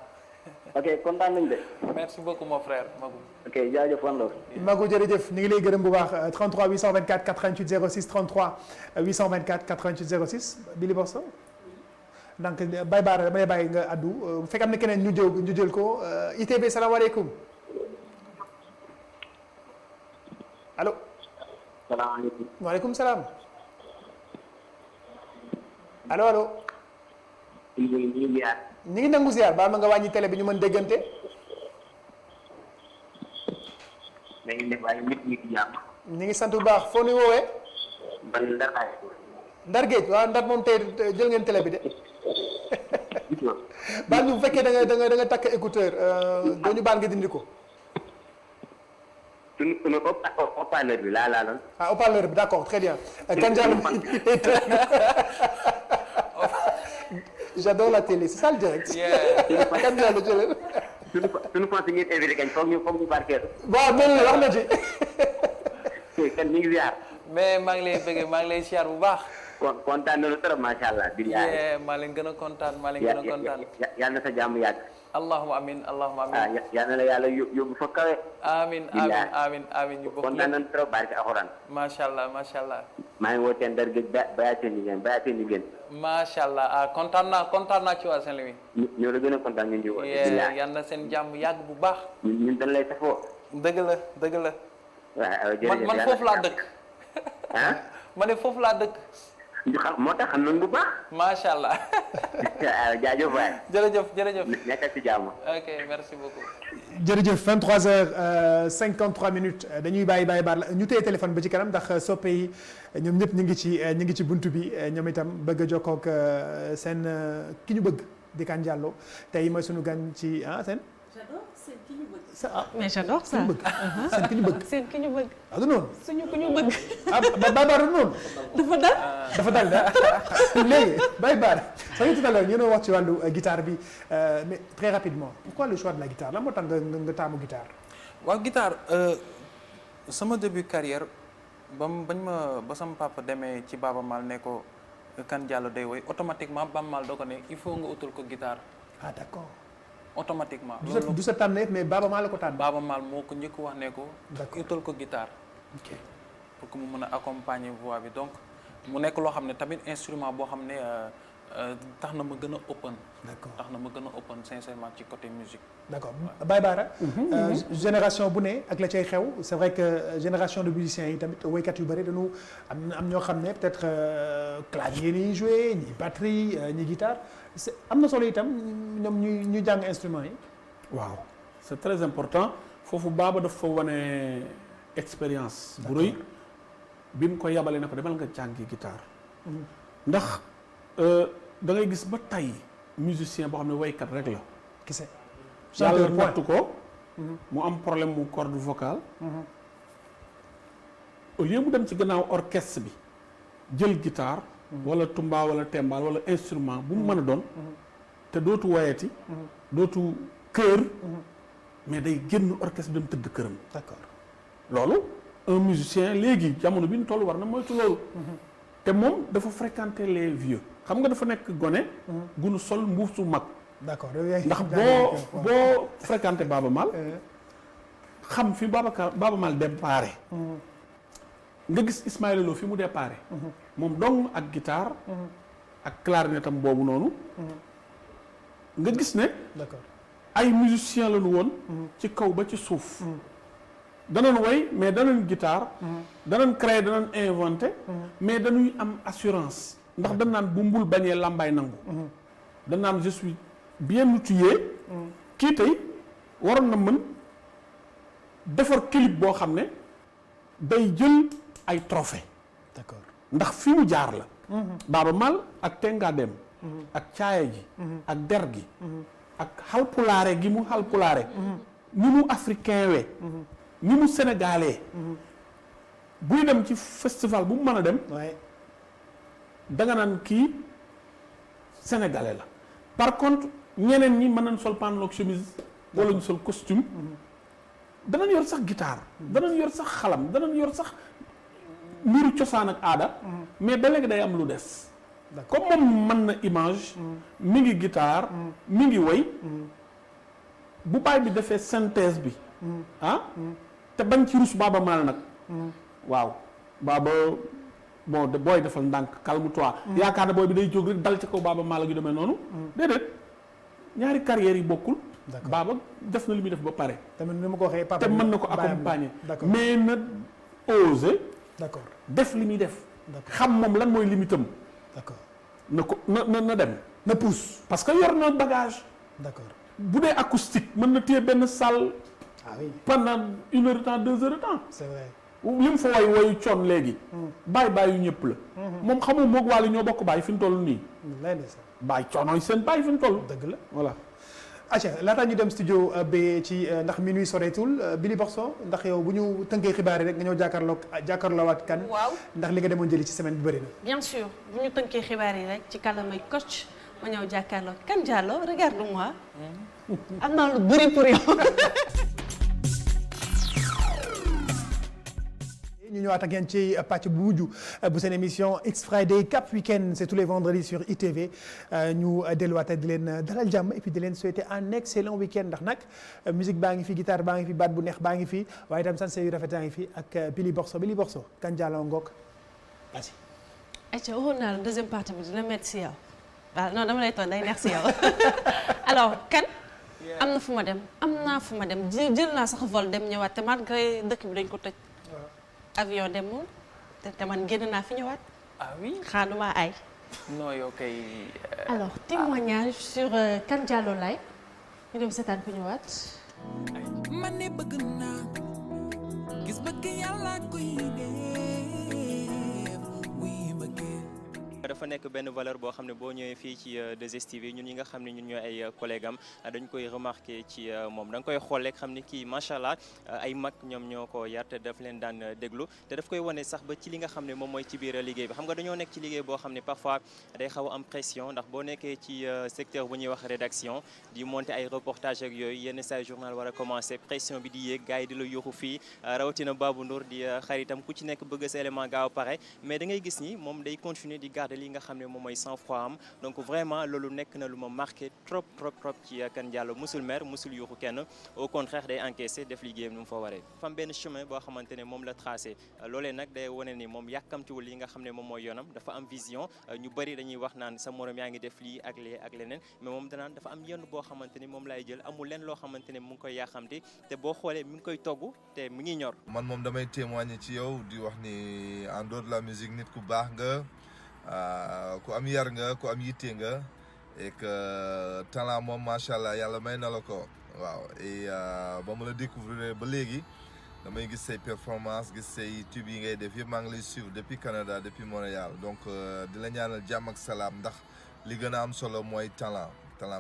ok kontaan nañu de. merci beaucoup mon frère Magou. ok jaajëf wan la. Magou jërëjëf ñu ngi lay gërëm bu baax 33 824 88 06 33 824 88 06 Billy Borso donc Baye Bara damay bàyyi nga addu bu fekk am na keneen ñu jël ko ITV salaamaaleykum allo. salaamaaleykum. waaleykum salaam. allo. ñu ngi nangu ziar baal ma nga wàññi télé bi ñu mën déggante. na ngeen def waaye nit ñi di jàmm. ñu ngi sant bu baax foo ñu woowee. man Ndar laay. Ndar Géej waaw Ndar moom tey jël ngeen télé bi de. baal ñu bu fekkee da nga takk écouteur doo ñu baal nga dindi ko. suñu haut-parleur bi laa laaloon. haut-parleur bi d'accord très bien. Kane Diallo j'adore la télé c'est ça le direct. Kane Diallo jëlal. suñu fan si ngeen invité kañ foog ñu barkeel. waaw mel na wax na ci. kan mi ngi ziar. mais maa ngi lay bëggee maa ngi lay siyaar bu baax. kontaan nañu trop macha allah. maa leen gën a kontaan maa leen gën a kontaan. yal na sa jàmm yàgg. allahumma amin allahumma amin. yal na la yàlla yóbbu fa kawe. amin ñu bokk kontaan nañu trop barke alxuraan. macha allah macha allah. maa ngi wootee Ndar Géej bayaatee ni ngeen. macha allah kontaan naa ci waa Saint-Louis. ñoo la gën a kontaan ñu ngi woote. yal na seen jàmm yàgg bu baax. ñun dañ lay safoo. dëgg la. waaw jërëjëf man foofu laa dëkk. ma ne foofu laa dëkk. moo tax xam nañu bu baax. macha allah. jaajëf waay. jërëjëf. nekkal ci jàmm. ok merci beaucoup. jërëjëf 23h53 minutes dañuy bàyyi baar la ñu téye téléphone ba ci kanam ndax soppe yi ñoom ñëpp ñu ngi ci buntu bi ñoom itam bëgg a jokkoo ak seen ki ñu bëgg di Kane Diallo tey mooy sunu gan ci seen. j'adore seen ki ñu bëgg. mais j'adore ça seen ki ñu bëgg. seen ki ñu bëgg. du noonu. suñu ku ñu bëgg. Baye Bara du noonu. dafa dal léegi Baye Bara soo ñu tout à l'heure ñu wax ci wàllu guitare bi mais très rapidement pourquoi le choix de la guitare lan moo tax nga taamu guitare. waaw guitare sama début carrière ba sama papa demee ci Baaba Maal ne ko Kane Diallo day woy automatiquement Baaba Maal doo ko ne il faut nga utal ko guitare. d'accord. automatiquement. du sa tànneef mais Baaba Maal la ko tànn. Baaba Maal moo ko njëkk wax ne ko. d'accord utal ko guitare. ok pour que mu mën a accompagner voix bi donc mu nekk loo xam ne tamit instrument boo xam ne tax na ma gën a open. d'accord tax na ma gën a open sincèrement ci côté musique. d'accord Baye Bara. génération bu ne ak la cay xew c'est vrai que génération de musiciens yi tamit woykat yu bëri dañu am ñoo xam ne peut-être clavier ni joué ñi batterie ñi guitare am na solo itam ñoom ñu jàng instrument yi. waaw c'est très important foofu Baba daf fa wane expérience bu rëy bi mu ko yabalee ne ko demal nga jàngi guitare ndax da ngay gis ba tey musicien boo xam ne waykat rek la kese yàlla nattu ko mu am problème mu corde vocale au lieu mu dem ci gannaaw orchestre bi jël guitare wala tumba wala tembal wala instrument bu mu mën a doon te dootu wayati dootu kër mais day génn orchestre bi dem tëdd këram. d'accord loolu un musicien léegi jamono bi ñu toll war na moytu loolu. te moom dafa fréquenter les vieux xam nga dafa nekk gone. gunu sol mbuuf su mag. d'accord ndax boo fréquenter Baaba Maal. xam fi Baaba Maal déparé. nga gis Ismaïla Lo fi mu déparé. moom dong ak guitare. ak clarinette am boobu noonu. nga gis ne. d'accord. ay musiciens lañu woon. ci kaw ba ci suuf. danañ woy mais danañ guitare. danañ créer danañ inventer. mais dañuy am assurance. ndax dañ naan bu mbul bañee làmbaay nangu. dañ naan je suis bien outillé. kii tey waroon na mën defar clip boo xam ne day jël ay trophée. d'accord ndax fi mu jaar la. Baaba Maal ak Tengadem. ak caaya ji. ak der gi. ak xalpulaare gi mu xalpulaare. ni mu africain we ni mu sénégalais. buy dem ci festival bu mu mën a dem. danga naan kii sénégalais la. par contre ñeneen ñi mën nañ sol pantalon ak chemise wala ñu sol costume. danañ yor sax guitare. danañ yor sax xalam danañ yor sax mbiru cosaan ak aada. mais ba léegi day am lu des. comme moom mën na image. mi ngi guitare. mi ngi woy. bu baay bi defee synthèse bi. te bañ ci rus Baaba Maal nag. waaw Baaba bon booy defal ndànk calme-toi. yaakaar na booy bi day jóg rek dal ci kaw Baaba Maal ak yu demee noonu. déedéet ñaari carrières yi bokkul. Baaba def na li muy def ba pare. tamit ni ma ko waxee papa te mën na ko accompagner. mais na oser. d'accord def li muy def. xam moom lan mooy limitam. d'accord na ko na dem. na pousse. parce que yor na bagage. d'accord bu dee acoustique mën na téye benn salle. ah oui pendant 1 heure de temps 2 heures de temps. c'est vrai. li mu fa woyu coon léegi. bàyyi ñëpp la. moom xamul moog Wally ñoo bokk bàyyi fi mu toll nii. lay de sax bàyyi coonooy seen bàyyi fi mu toll. dëgg la voilà. acca laataa ñu dem studio B ci ndax minuit soreetul Billy Borsson ndax yow bu ñu tënkee xibaar yi rek nga ñëw jàkkaarloo ak kan. waaw ndax li nga demoon jëli ci semaine bi bëri na. bien sûr bu ñu tënkee xibaar yi rek ci kàllaamay coach ma ñëw jàkkaarloo kan Diallo regarde-moi. am naa lu bëri pour yow. ñu ñëwaat ak yéen ci pàcc bu mujj bu seen émission X Friday Cap Weekend c'est tous les vendredis sur ITV ñu delluwaat di leen dalal jàmm et puis di leen souhaiter un excellent week-end ndax nag musique baa ngi fi guitare baa ngi fi baat bu neex baa ngi fi waaye itam sanse yu rafet yaa ngi fi ak Billy Borsson kan Diallo ngoog vas-y. ayca waxoon naa la deuxième partie bi dina métti si yow waaw non dama lay toon day neex si yow alors kan. am na fu ma dem am naa fu ma dem jël naa sax vol dem ñëwaat te malgré dëkk bi dañ ko tëj. avion demul te man génn naa fi ñëwaat. ah oui xaanuma ay. non yow kay. alors témoignage sur kan Diallo lay ñu dem seetaan fi ñëwaat. man ne bëgg naa gis bëgg yàlla koy def wuy bëggee. dafa nekk benn valeur boo xam ne boo ñëwee fii ci 2STV ñun ñi nga xam ne ñun ñooy ay collègues am dañ koy remarqué ci moom da nga koy xool rek xam ne kii macha allah ay mag ñoom ñoo ko yar te daf leen daan déglu te daf koy wane sax ba ci li nga xam ne moom mooy ci biir liggéey bi xam nga dañoo nekk ci liggéey boo xam ne parfois day xaw a am pression ndax boo nekkee ci secteur bu ñuy wax rédaction di monter ay reportage ak yooyu yenn saa journal war a commencer pression bi di yéeg gars yi di la yuuxu fii rawatina Babou Ndour di xaritam ku ci nekk bëgg sa élément gaaw pare mais da ngay gis ni moom day continuer di garder li nga xam ne moom mooy sang-froid am donc vraiment loolu nekk na lu ma marqué trop ci Kane Diallo musul mer musul yuuxu kenn au contraire day encaissé def liggéeyam nu mu fa waree. dafa am benn chemin boo xamante ne moom la tracé loolee nag day wane ni moom yàkkamtiwul li nga xam ne moom mooy yoonam dafa am vision ñu bëri dañuy wax naan sa morom yaa ngi def lii ak lee ak leneen mais moom danaan dafa am yenn boo xamante ni moom lay jël amul leen loo xamante ne mu ngi koy yàkkamti te boo xoolee mi ngi koy togg te mi ngi ñor. man moom damay témoigner ci yow di wax ni en dehors de la musique nit ku baax nga ku am yar nga ku am yitte nga et que talent moom macha allah yàlla may na la ko waaw et ba ma la découvrir ba léegi damay gis say performance gis say tube yi ngay def yëpp maa ngi lay suivre depuis Canada depuis Montréal donc di la ñaanal jàmm ak salaam ndax li gën a am solo mooy talent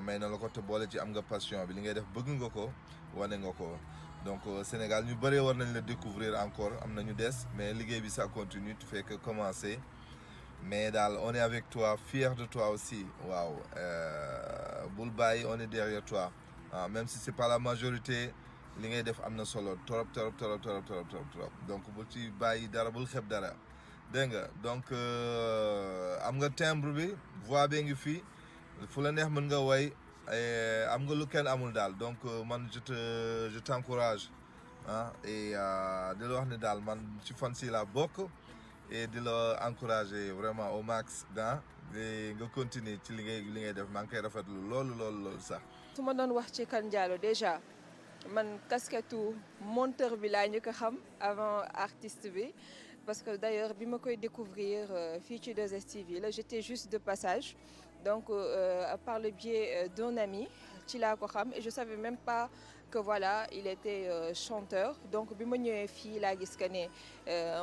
may na la ko te boole ci am nga passion bi li ngay def bëgg nga ko wane nga ko donc Sénégal ñu bëree war nañ la découvrir encore am na ñu des mais liggéey bi ça continue tu fais que commencer mais daal on est avec toi fier de toi aussi waaw bul bàyyi on est derrière toi même si c'est pas la majorité li ngay def am na solo trop donc bul ci bàyyi dara bul xeeb dara dégg nga donc am nga timbre bi voix bee ngi fii fu la neex mën nga woy am nga lu kenn amul daal donc man je t'encourage et di la wax ne daal man ci fan si la bokk et di la encourager vraiment au max nga continuer ci li ngay def maa ngi koy rafetlu loolu sax. su ma doon wax ci Kane Diallo déjà man casquette monteur bi laa ñu ko xam avant artiste bi parce que d'ailleurs bi ma koy découvrir fii ci 2STV là j'étais juste de passage donc par le biais d'un ami ci laa ko xam et je savais même pas que voilà il était chanteur donc bi ma ñëwee fii laa gis que ne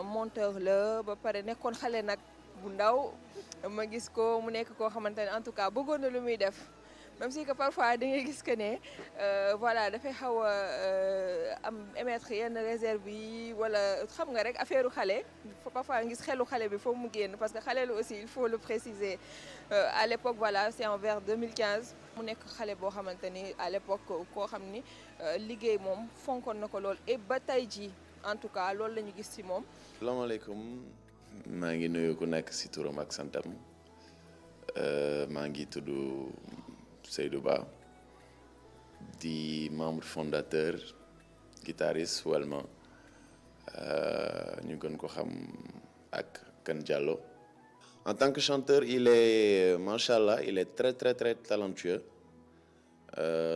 monteur la ba pare nekkoon xale nag bu ndaw ma gis ko mu nekk koo xamante ne en tout cas bëggoon na lu muy def même si que parfois da ngay gis que ne voilà dafay xaw a am émettre yenn réserve yi wala xam nga rek affaire xale parfois gis xelu xale bi foofu mu génn parce que xale la aussi il faut le préciser à l'époque voilà c'est en vers 2015 mu nekk xale boo xamante ni à l'époque koo xam ni liggéey moom fonkoon na ko lool et ba tey ji en tout cas loolu la ñu gis ci moom. salaamaaleykum maa ngi nuyu ku nekk ci turam ak santam maa ngi tudd Seydou Ba di membre fondateur guitariste Welma ñu gën ko xam ak Kane Diallo. En tant que chanteur il est machallah il est très talentueux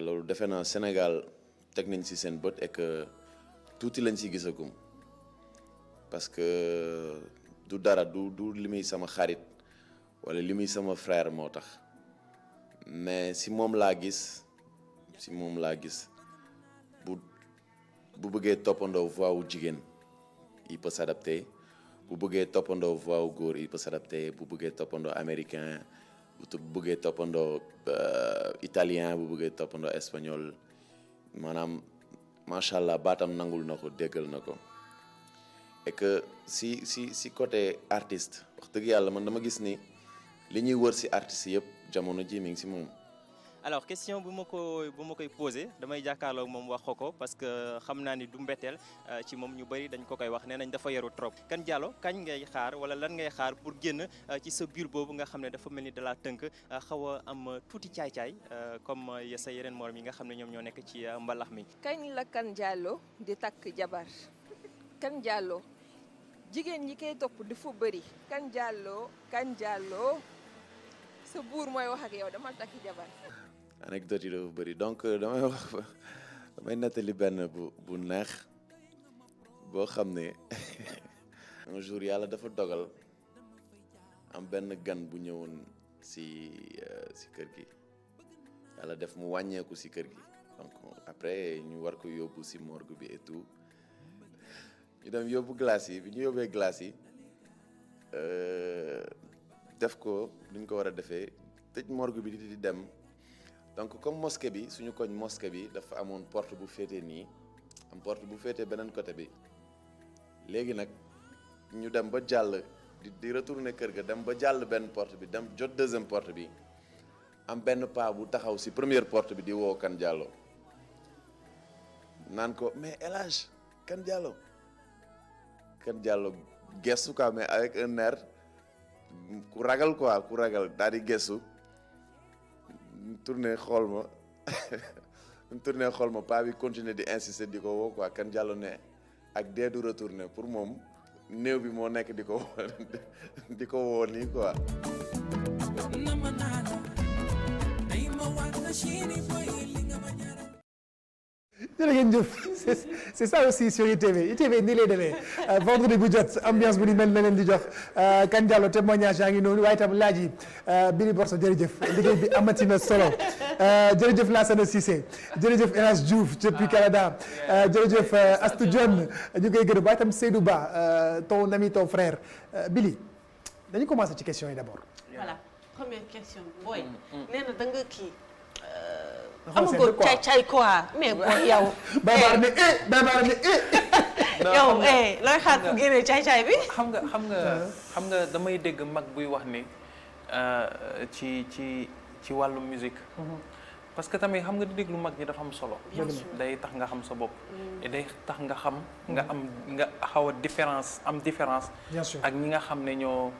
loolu defe naa Sénégal teg nañ ci seen bët et que tuuti lañ ci gisagum parce que du dara du li muy sama xarit wala li muy sama frère moo tax mais si moom laa gis bu bëggee toppandoo voix wu jigéen il peut s'adapter bu bëggee toppandoo voix wu góor il peut s'adapter bu bëggee toppandoo américain bu bëggee toppandoo italien bu bëggee toppandoo espagnol maanaam macha allah baatam nangul na ko déggal na ko et que si côté artiste wax dëgg yàlla man dama gis ni li ñuy wër si artiste yëpp jamono ji mi ngi si moom. alors question bu ma koy posé damay jàkkaarloo moom wax ko parce que xam naa ni du mbetteel ci moom ñu bëri dañ ko koy wax nee nañ dafa yaru trop. Kane Diallo kañ ngay xaar wala lan ngay xaar pour génn ci sa biir boobu nga xam ne dafa mel ni da laa tënk xaw a am tuuti caay-caay comme sa yeneen morom yi nga xam ne ñoom ñoo nekk ci mbalax mi. kañ la Kane Diallo di takk jabar Kane Diallo jigéen ñi koy topp dafa bëri Kane Diallo sa buur mooy wax ak yow dama takk jabar. anecdote yi dafa bëri donc damay nettali benn bu neex boo xam ne un jour yàlla dafa dogal am benn gan bu ñëwoon si kër gi yàlla def mu wàññeeku si kër gi donc après ñu war ko yóbbu si morgue bi et tout ñu dem yóbbu glace yi bi ñu yóbbee glace yi def ko duñ ko war a defee tëj morgue bi di dem donc comme mosquée bi suñu koñ mosquée bi dafa amoon porte bu féetee nii am porte bu féetee beneen côté bi léegi nag ñu dem ba jàll di retourner kër ga dem ba jàll benn porte bi dem jot deuxième porte bi am benn paa bu taxaw si première porte bi di woo Kane Diallo naan ko mais El Hadj Kane Diallo gestu quoi mais avec un air ku ragal quoi ku ragal daal di gëstu tourné xool ma tourné xool ma paa bi continuer di insister di ko woo quoi Kane Diallo ne ak dee du retourné pour moom néew bi moo nekk di ko di ko woo nii quoi. jërë ngeen jëf c'est ça aussi sur ITV nii lay demee vendredi bu jot ambiance bu ni mel na leen di jox Kane Diallo témoignage yaa ngi noonu waaye itam laaj yi Billy Borso jërëjëf liggéey bi amati na solo jërëjëf Lassana Cissé jërëjëf El Hadj Diouf depuis Canada jërëjëf Astou Dione ñu koy gërëm waaye itam Seydou Ba ton ami ton frère Billy dañu commencer ci question yi d'abord. voilà première question booy. nee na da nga kii. amagoo caay quoi mais booy yow. Babaar ne yow looy xaar ku génnee caay bi. xam nga damay dégg mag buy wax ni ci wàllu musique. parce que tamit xam nga di déglu mag ñi dafa am solo. day tax nga xam sa bopp. et day tax nga xam nga xaw a différence bien sûr ak ñi nga xam ne ñoo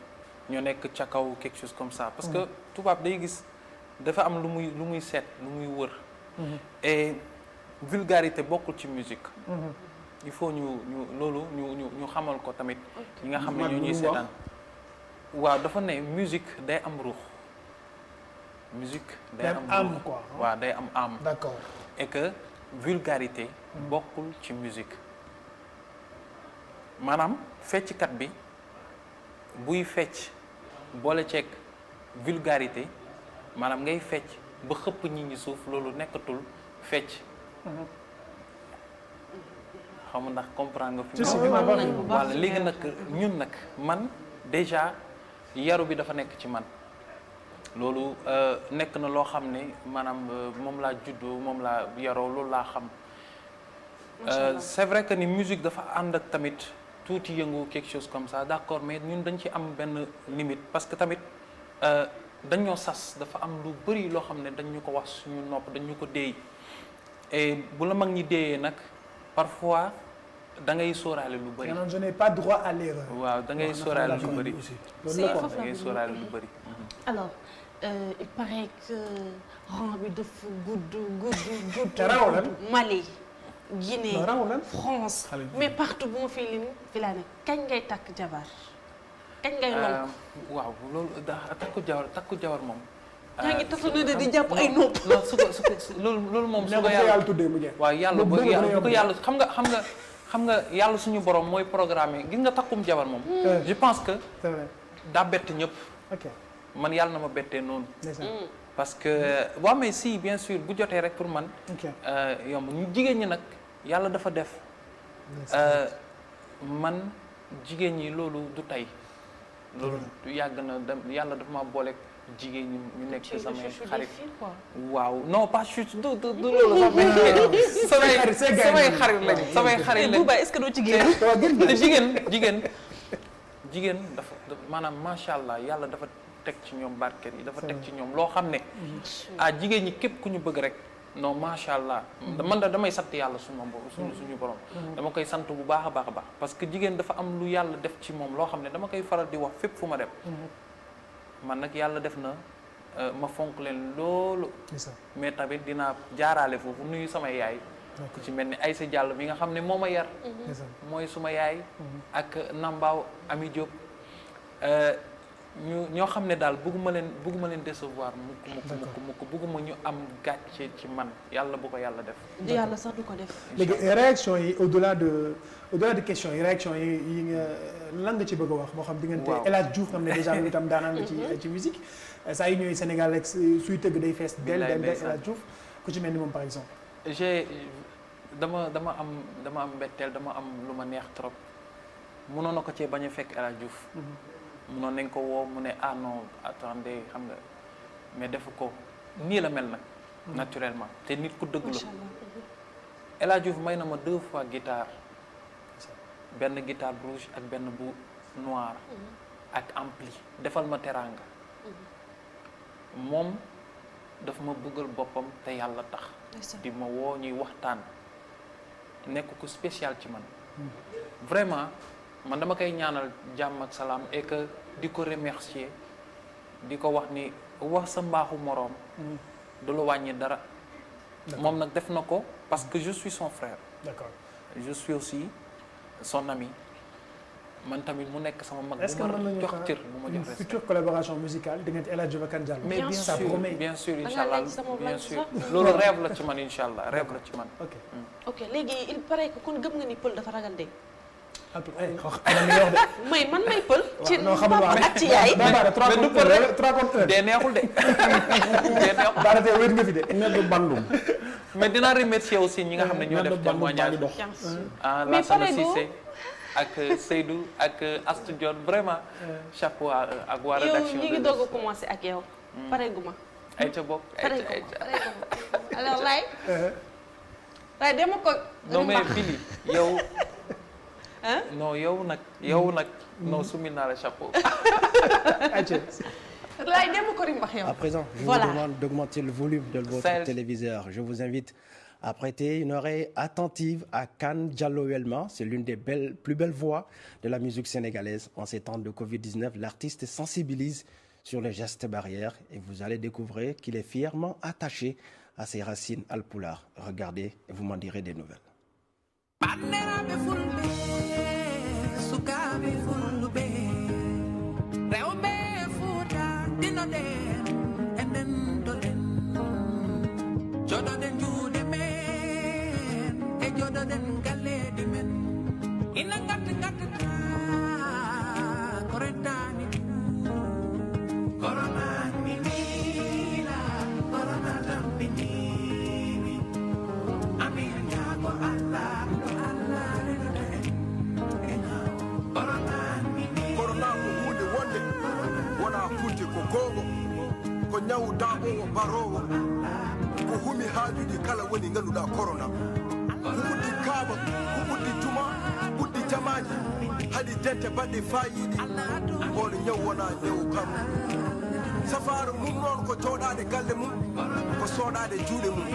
nekk ca kaw quelque chose comme ça. parce que tubaab day gis dafa am lu muy seet lu muy wër. et vulgarité bokkul ci musique. il faut ñu xamal ko tamit. ñi nga xam ne ñoo ñuy seetaan. waaw dafa ne musique day am ruux. musique day am âme quoi. waaw day am âme. d'accord et que vulgarité bokkul ci musique maanaam fecckat bi buy fecc boole ceeg vulgarité maanaam ngay fecc ba xëpp ñi ñi suuf loolu nekkatul fecc. xam ndax comprendre nga fi walla léegi nag ñun nag man déjà yaru bi dafa nekk ci man. loolu nekk na loo xam ne maanaam moom laa juddoo moom laa yaroo loolu laa xam. c'est vrai que ni musique dafa ànd ak tamit tuuti yëngu quelque chose comme ça d'accord mais ñun dañ ci am benn limite parce que tamit dañoo sas dafa am lu bari loo xam ne dañ ñu ko wax suñu nopp dañ ñu ko déey et bu la mag ñi déeyee nag parfois da ngay sóoraale lu bari. je n'ai pas droit à l'erreur. waaw da ngay sóoraale lu bari. da ngay sóoraale lu bari. alors. il paraît que rang bi dafa gudd. te raw lan Mali. Guinée France. mais partout bu ma fi lim fi laa ne kañ ngay takk jabar kañ ngay lonk. waaw loolu takku jabar moom. yaa ngi tax na di jàpp ay nopp. non su ko loolu moom. su ko yàlla tuddee mu jeex. waaw yàlla bu ko yàlla xam nga yàlla suñu borom mooy programme gis nga takkum jabar moom. je pense que. c'est vrai daa bett ñëpp. ok. man yàlla na ma bettee noonu. parce que waaw mais si bien sûr bu jotee rek pour man. yomb ñu jigéen ñi nag yàlla dafa def. man jigéen ñi loolu du tey. loolu yàgg na yàlla dafa ma booleeg jigéen ñi ñu nekk ci samay xarit. waaw non pas chute du loolu sax. samay xarit lañ samay xarit lañ. Bouba est-ce que doo ci génn. te jigéen dafa maanaam macha allah yàlla dafa. teg ci ñoom barket yi dafa teg ci ñoom loo xam ne jigéen ñi képp ku ñu bëgg rek non macha allah man damay sant yàlla suñu borom dama koy sant bu baax a baax a baax parce que jigéen dafa am lu yàlla def ci moom loo xam ne dama koy faral di wax fépp fu ma dem man nag yàlla def na ma fonk leen loolu mais tamit dinaa jaaraale foofu nuyu sama yaay ku ci mel ni Aïssa Diallo bi nga xam ne moo ma yar mooy suma yaay ak Nambaaw Ami Diop ñoo xam ne daal bëgguma leen décevoir mukk bëgguma ñu am gàcce ci man yàlla bu ko yàlla def. yàlla sax du ko def. léegi réaction yi au-delà de questions yi réaction yi nga lan nga ci bëgg a wax moo xam diggante El Hadj Diouf xam ne déjà moom itam daanaan nga ci musique saa yu ñëwee Sénégal rek suy tëgg day fees del El Hadj Diouf ku ci mel ni moom par exemple. dama am mbetteel dama am lu ma neex trop mënoon na ko cee bañ a fekk El Hadj Diouf. munoon nañ ko woo mu ne non attendez xam nga mais defu ko nii la mel nag naturellement te nit ku dëgg la El Hadj Diouf may na ma 2 fois guitare benn guitare rouge ak benn bu noir ak ampli defal ma teraanga moom daf ma bëggal boppam te yàlla tax di ma woo ñuy waxtaan nekk ku spécial ci man vraiment man dama koy ñaanal jàmm ak salaam et que di ko remercier di ko wax ni wax sa mbaaxu moroom du la wàññi dara moom nag def na ko parce que je suis son frère. D'accord. Je suis aussi son ami man tamit mu nekk sama mag. est-ce que mën nañu jox cër bu ma jox une respect. future collaboration musicale diggante El Hadj Diouf ak Kane Diallo. mais ça promet. bien sûr incha allah bien sûr loolu rêve la ci man incha allah rêve la ci man. ok ok léegi il paraît que kon gëm nga ni pël dafa ragal dee. may man may pël. ci papa ak ci yaay. mais du pël rek 3 contre 1. dee neexul de. dee neexul daanaka wéet nga fi de. Neddu bandum. mais dinaa remercier aussi ñi nga xam ne ñoo def témoignage. ah Lassana Cissé ak Seydou ak Astou Dione vraiment chapeau ak waa rédaction. yow ñi ngi doog a commencé ak yow. pareegu ma. ay ca bokk ay ca alors Laye. Laye dama ko. non mais Billy yow. non yow nag non sumil naa la chapeau. Laye dama ko rimbax yow. À présent, je voilà. vous demande d'augmenter le volume de votre téléviseur. Je vous invite à prêter une oreille attentive à Kane Diallo Welma. C'est l'une des plus belles voix de la musique sénégalaise. En ces temps de Covid-19, l'artiste sensibilise sur les gestes barrières et vous allez découvrir qu'il est fièrement attaché à ses racines alpulaar. Regardez et vous m'en direz des nouvelles. ko nyawu daɓowo barowo ko humi haajuji kala woni ganduɗa corona ko ɓuddi kaaba ko ɓuddi juma ɓuddi jamaji haɗi dente baɗɗe fayiɗi on ñaw wona ñawu kam safaro mum noon ko jooɗade galle mum ko soɗade juuɗe mum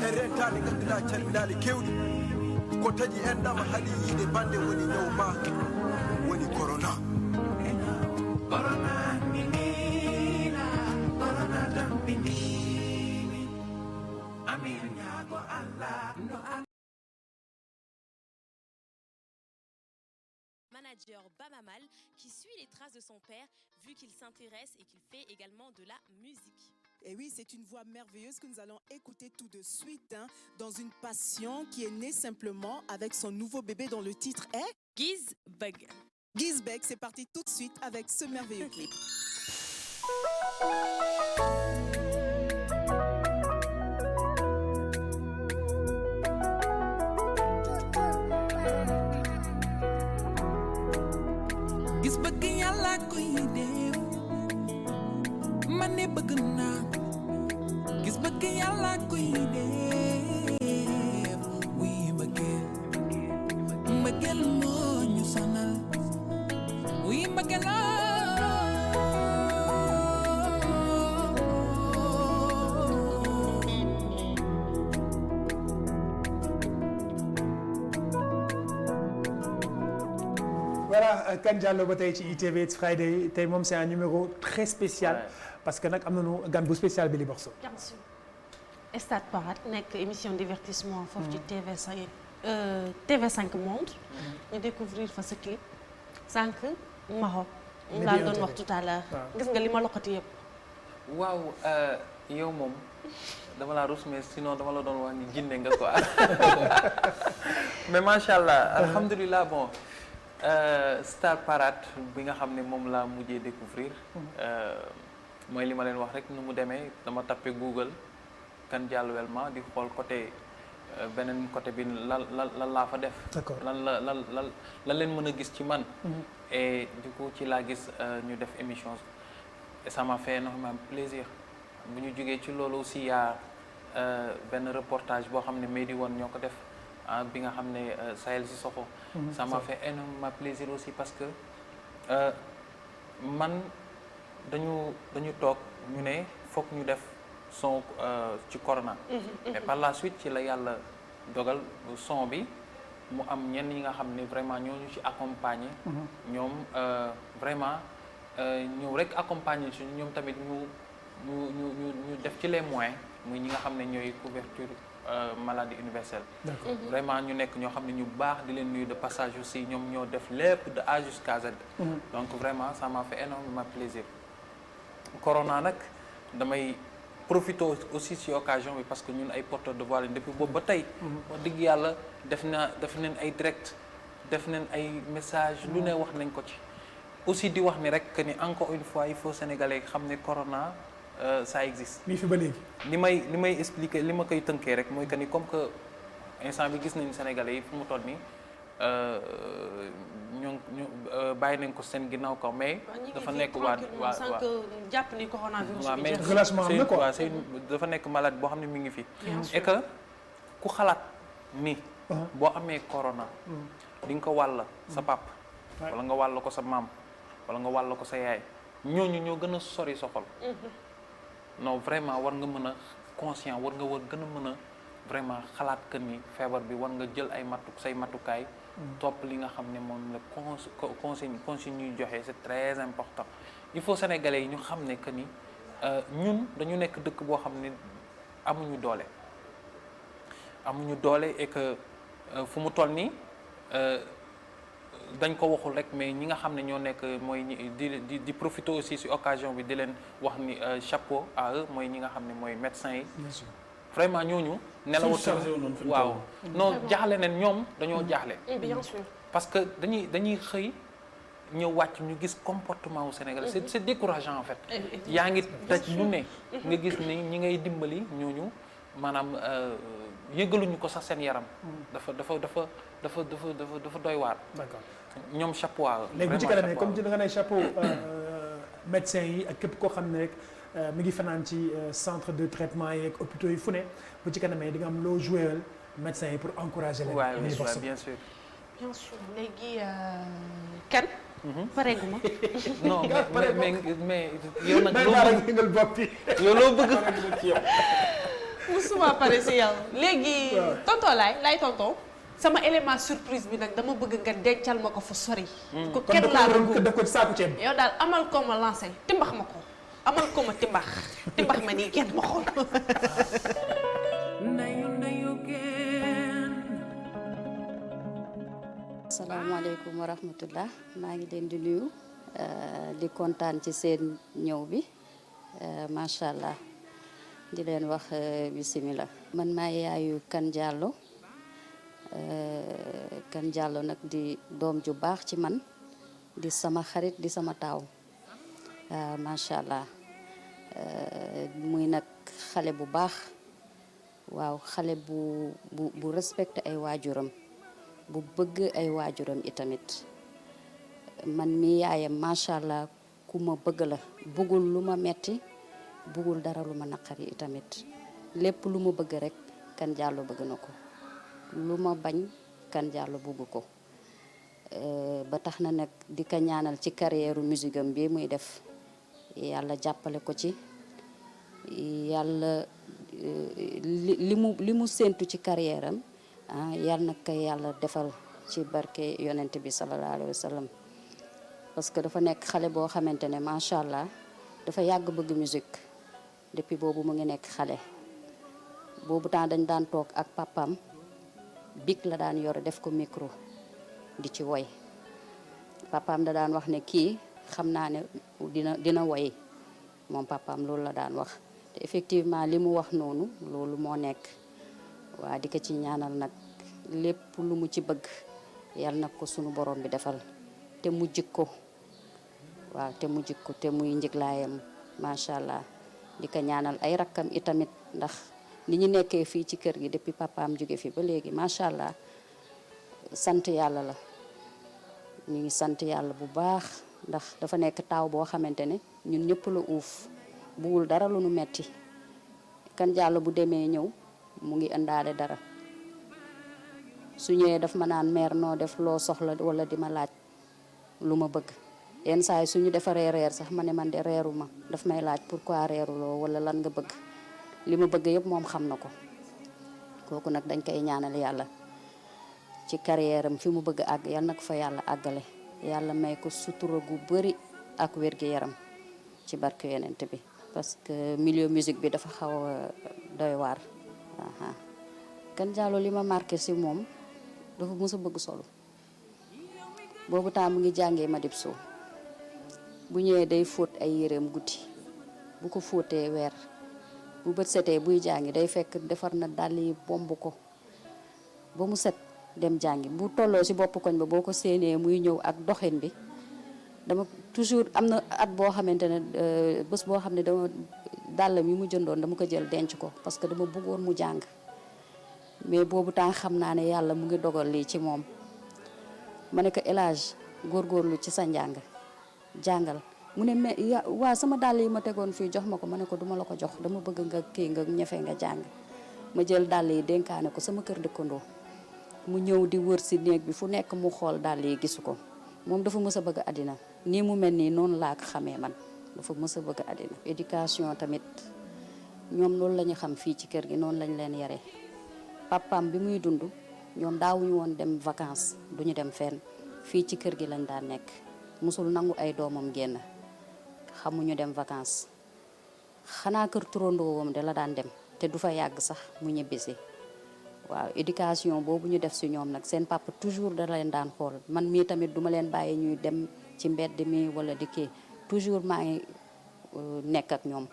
e rentade ganduɗa calminali kewɗi ko taƴi enɗama haɗi yiide bande woni ñaw ma woni corona Manager Bamamal qui suit les traces de son père vu qu'il s'intéresse et qu'il fait également de la musique. Et oui, c'est une voix merveilleuse que nous allons écouter tout de suite dans une passion qui est née simplement avec son nouveau bébé dont le titre est Gizbeg. Gizbeg, c'est parti tout de suite avec ce merveilleux clip. gis bëgg yàlla koy def man ne bëgg naa gis bëgg yàlla koy def wuy mbëggeel moo ñu sonal wuy mbëggeel voilà Kane Diallo ba tey ci ITV It's Friday tey moom c'est un numéro très spécial parce que nag am nañu gan bu spécial bi li borso. bien sûr. Stade Parade nekk émission divertissement foofu ci TV5 Monde. ñu découvrir fa sa clip sànq Maroc. mu laa doon wax tout à l'heure gis nga li ma loxoti yëpp. waaw yow moom dama la rus mais sinon dama la doon wax ni jinne nga quoi mais macha allah alhamdulilah bon. Star Parade bi nga xam ne moom laa mujjee découvrir mooy li ma leen wax rek nu mu demee dama tapé Google Kane Diallo Welma di xool côté beneen côté bi lan laa fa def. lan leen mën a gis ci man. et du coup ci laa gis ñu def émission et ça m'a fait énormément plaisir bu ñu jógee ci loolu aussi yaa benn reportage boo xam ne Medi One ñoo ko def. bi nga xam ne Sahel Sissoko ça m'a fait énormément plaisir aussi parce que man dañu toog ñu ne foog ñu def son ci corona mais par la suite ci la yàlla dogal son bi mu am ñenn ñi nga xam ne vraiment ñoo ñu ci accompagner. ñoom vraiment ñëw rek accompagner ci ñoom tamit ñu def ci les moyens muy ñi nga xam ne ñooy couverture maladie universelle. vraiment ñu nekk ñoo xam ne ñu baax di leen nuyu de passage aussi ñoom ñoo def lépp de A jusqu'à Z. donc vraiment ça m'a fait énormément plaisir. Corona nag damay profité aussi ci occasion bi parce que ñun ay porteurs de voix lañ depuis boobu ba tey. wax dëgg yàlla def nañ ay direct def nañ ay message lu ne wax nañ ko ci. aussi di wax ni rek que ni encore une fois il faut sénégalais xam ne Corona ça existe. mi fi ba léegi. li may expliquer li ma koy tënkee rek mooy que ni comme que instant bi gis nañu sénégalais yi fu mu toll nii ñu bàyyi nañ ko seen ginnaaw kaw mais. dafa nekk waa sànq jàpp ni coronavirus waaw mais relâchement am na quoi dafa nekk malade boo xam ne mi ngi fi. et que ku xalaat ni. boo amee corona. di nga ko wàll sa pap wala nga wàll ko sa maam wala nga wàll ko sa yaay ñooñu ñoo gën a sori sa xol. non vraiment war nga mën a conscient war gën a mën a vraiment xalaat que ni feebar bi war nga jël ay say matukaay. topp li nga xam ne moom la consigne ñuy joxe c'est très important. il faut sénégalais yi ñu xam ne que ni ñun dañu nekk dëkk boo xam ne amuñu doole et que fu mu toll nii dañ ko waxul rek mais ñi nga xam ne ñoo nekk mooy di profiter aussi ci occasion bi di leen wax ni chapeau à eux mooy ñi nga xam ne mooy médecins yi. vraiment ñooñu. nelawatu waaw non jaaxle nañ ñoom dañoo jaaxle. bien sûr. parce que dañuy xëy ñëw wàcc ñu gis comportement wu Sénégalais c'est décourageant en fait. yaa ngi daj lu ne. nga gis ni ñi ngay dimbali ñooñu maanaam yëgaluñu ko sax seen yaram. dafa doy waar. d'accord ñoom chapeau. léegi bu ci kanamee comme ci nga ne chapeau médecins yi ak képp koo xam ne rek mi ngi fanaan ci centre de traitement yeeg hôpitaux yi fu ne bu ci kanamee di nga am loo joué médecins yi pour encourager leen. waaw bien sûr. bien sûr léegi kan. pareegu ma. non mais yow nag loo bëgg musuma pare si yow léegi tonton laay tonton sama élément surprise bi nag dama bëgg nga dencal ma ko fa sori. ko kenn laa bëgg def ko ci saaku ceeb. yow daal amal ko ma lancé timbax ma ko amal ko ma timbax ma nii kenn ma xool. asalaamaaleykum wa rahmatullah maa ngi leen di nuyu di kontaan ci seen ñëw bi macha allah di leen wax bisimilah. man maa yaayu Kane Diallo Kane Diallo nag di doom ju baax ci man di sama xarit di sama taaw macha allah muy nag xale bu baax waaw xale bu respecté ay waajuram. bu bëgg ay waajuram itamit man mi yaayam macha allah ku ma bëgg la bëggul lu ma metti bëggul dara lu ma naqari itamit lépp lu ma bëgg rek Kane Diallo bëgg na ko lu ma bañ Kane Diallo bëgg ko ba tax na nag di ko ñaanal ci carrière musique am bi muy def yàlla jàppale ko ci yàlla li mu séentu ci carrière am yàlla nag yàlla defal ci barke yonent bi sallallahu alayhi wa sallam parce que dafa nekk xale boo xamante ne macha allah dafa yàgg bëgg musique depuis boobu mu ngi nekk xale boobu temps dañ daan toog ak papam big la daan yor def ko micro di ci woy papam da daan wax ne kii xam naa ne dina woy moom papam loolu la daan wax te effectivement li mu wax noonu loolu moo nekk waa di ko ci ñaanal nag lépp lu mu ci bëgg yal nag ko sunu borom bi defal te mu jikko waaw te mu jikko te muy njiglaayam macha allah di ko ñaanal ay rakkam itamit ndax ni ñu nekkee fii ci kër gi depuis papaam jóge fi ba léegi macha allah sant yàlla la ñu ngi sant yàlla bu baax ndax dafa nekk taaw boo xamante ne ñun ñëpp la uuf bugul dara lu nu metti Kane Diallo bu demee ñëw mu ngi indaale dara su ñëwee daf ma naan mère noo def loo soxla wala di ma laaj lu ma bëgg yenn saa yi suñu defaree reer sax ma ne man de reeru ma daf may laaj pourquoi reeruloo wala lan nga bëgg li ma bëgg yëpp moom xam na ko kooku nag dañ koy ñaanal yàlla ci carrière am fi mu bëgg a àgg yal na ko fa yàlla àggale yàlla may ko sutura gu bëri ak wér-gu-yaram ci barke yonent bi parce que milieu musique bi dafa xaw a doy waar. Kane Diallo li ma marqué si moom dafa mës a bëgg solo boobu temps mu ngi jàngee Madib Sow bu ñëwee day fóot ay yéreem guddi bu ko fóotee weer bu bët setee buy jàngi day fekk defar na dàll yi bomb ko ba mu set dem jàngi bu tolloo si bopp koñ ba boo ko séenee muy ñëw ak doxin bi dama toujours am na at boo xamante ne bés boo xam ne dama dàllam yi mu jëndoon dama ko jël denc ko parce que dama bëggoon mu jàng mais boobu temps xam naa ne yàlla mu ngi dogal lii ci moom ma ne ko El Hadj góorgóorlu ci sa njàng jàngal mu ne mais waa sama dàll yi ma tegoon fii jox ma ko ma ne ko duma la ko jox dama bëgg nga kii nga ñefe nga jàng ma jël dàll yi dénkaane ko sama kër dëkkandoo mu ñëw di wër si néeg bi fu nekk mu xool dàll yi gisu ko moom dafa mës a bëgg àddina nii mu mel nii noonu laa ko xamee man dafa mës a bëgg àddina éducation tamit ñoom loolu la ñu xam fii ci kër gi noonu lañ leen yare papaam bi muy dund ñoom daawuñu woon dem vacances duñu dem fenn fii ci kër gi lañ daan nekk musul nangu ay doomam génn xamuñu dem vacances xanaa kër turandoowam de la daan dem te du fa yàgg sax mu ñibbisi waaw éducation boobu ñu def si ñoom nag seen papa toujours da leen daan xool man mii tamit duma leen bàyyi ñuy dem ci mbedd mi wala di kii toujours maa ngi nekk ak ñoom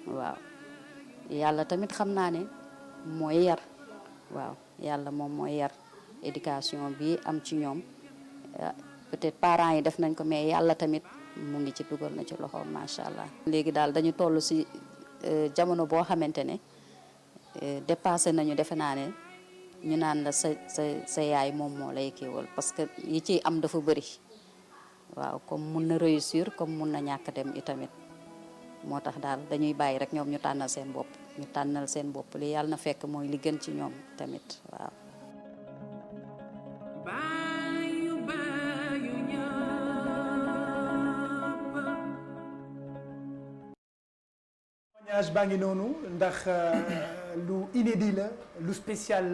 waaw yàlla tamit xam naa ne mooy yar waaw yàlla moom mooy yar éducation bi am ci ñoom peut-être parents yi def nañ ko mais yàlla tamit mu ngi ci dugal na ci loxo macha allah. léegi daal dañu toll si jamono boo xamante ne dépassé nañu defe naa ne ñu naan la sa yaay moom moo lay kiiwal parce que yi ciy am dafa bëri waaw comme mun na réussir comme mun na ñàkk dem itamit moo tax daal dañuy bàyyi rek ñoom ñu tànnal seen bopp ñu tànnal seen bopp li yàlla na fekk mooy li gën ci ñoom tamit waaw. témoignage baa ngi noonu ndax lu inédit la lu spécial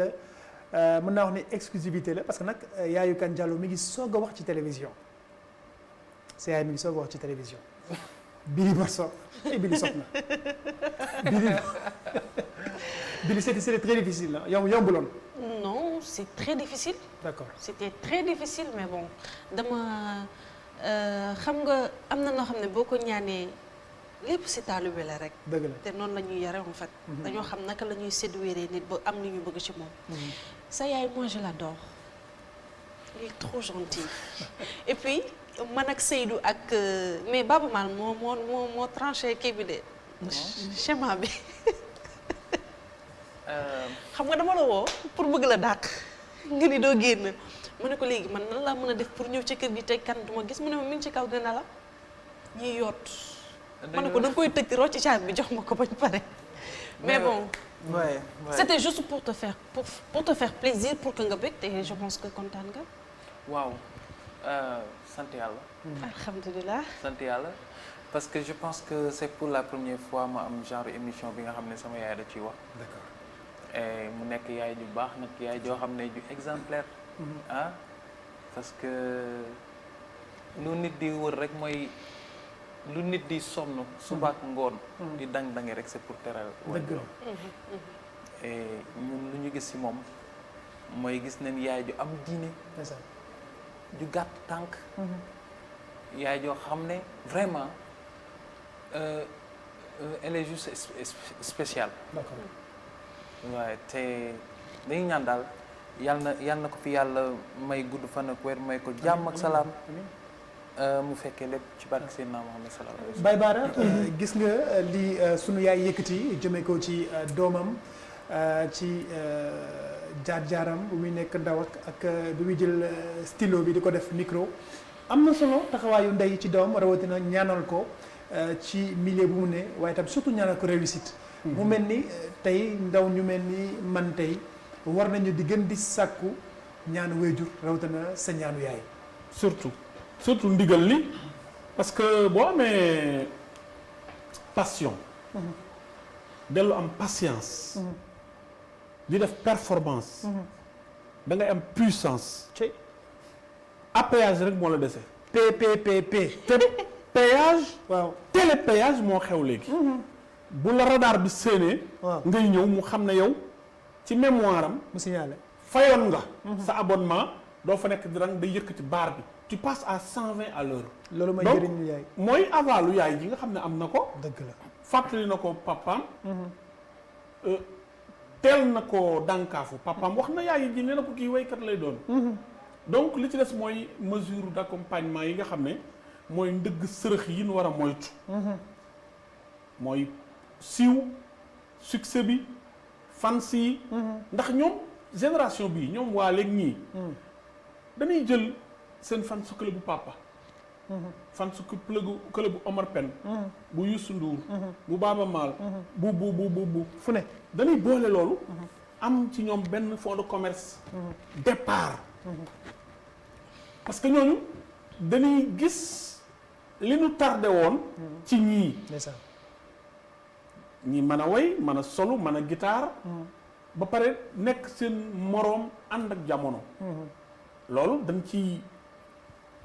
la mën naa wax ne exclusivité la parce que nag yaayu Kane Diallo mi ngi soog a wax ci télévision sa yaay mi ngi soog a wax ci télévision Billy Borso Billy sot na Billy c'était très difficile la yombuloon. Non, c'est très difficile. D'accord. C'était très difficile mais bon dama xam nga am na noo xam ne boo ko ñaanee lépp si taalibe la rek. dëgg la te noonu la ñuy yare en fait. dañoo xam naka la ñuy séduire nit ba am li ñu bëgg ci moom. sa yaay moi je l'adore. il est trop gentil. et puis man ak Seydou ak mais Baba Maal moo tranché kii bi de. schéma bi. xam nga dama la woo pour bëgg la dàq nga ni doo génn mu ne ko léegi man nan laa mën a def pour ñëw ci kër gi tey kan duma gis mu ne ma mi ngi ci kaw dina la ñiy yoot ma ne ko da nga koy tëj rocc caabi bi jox ma ko bañ pare mais bon ouais. C'était juste pour te faire plaisir pour que nga bëgg te je pense que kontaan nga waaw sant yàlla alhamdulilah sant yàlla parce que je pense que c'est pour la première fois ma am genre émission bi nga xam ne sama yaay da ciy wax. D'accord. Et mu nekk yaay ju baax nag yaay joo xam ne ju exemplaire. ah parce que lu nit di wër rek mooy lu nit di sonn suba ak ngoon. di dang-dangi rek c'est pour teral. dëgg la. et ñun lu ñu gis ci moom mooy gis nañ yaay ju am diine. ju gàtt tànk. yaay joo xam ne vraiment. Elle est juste spéciale. D'accord. waaye te dañuy ñaan daal yal na ko fi yàlla may gudd fan ak weer may ko jàmm ak salaam. mu fekkee lépp ci barke Seydina Muhammad sallallahu alayhi wa sallam. Baye Bara gis nga li sunu yaay yëkkati jëmee ko ci doomam ci jaar-jaaram bu muy nekk ndaw ak bu muy jël stylo bi di ko def micro am na solo taxawaayu ndey ci doom rawatina ñaanal ko. ci milieu bu mu ne waaye tam surtout ñaanal ko réussite. mu mel ni tey ndaw ñu mel ni man tey war nañu di gën di sàkku ñaanu waajur rawatina sa ñaanu yaay. surtout ndigal li parce que boo amee passion. dellu am patience. di def performance. da ngay am puissance. péage rek moo la dese. te péage. waaw télépéage moo xew léegi. bu la radar bi séenee. ngay ñëw mu xam ne yow ci mémoire am. mu signalé fayoon nga. sa abonnement doo fa nekk di rang day yëkkati baar bi. tu passes à 120 à l'heure. loolu mooy njëriñu yaay. mooy avalu yaay ji nga xam ne am na ko. dëgg la fàttali na ko papaam. teel na ko dànkaafu papaam wax na yaay ji nee na ko kii waykat lay doon. donc li ci des mooy mesure d'accompagnement yi nga xam ne mooy ndëgg sërëx yi ñu war a moytu. mooy siiw succès bi fans yi. ndax ñoom génération bii ñoom waa léegi ñii. dañuy jël seen fan su club bu papa. fan su club bu Omar Pène. bu Youssou Ndour. bu Baaba Maal. bu fu ne dañuy boole loolu. am ci ñoom benn fonds de commerce. départ. parce que ñooñu dañuy gis li ñu tardé woon. ci ñii. ñi mën a way mën a solu mën a guitare. ba pare nekk seen moroom ànd ak jamono. loolu dañ ci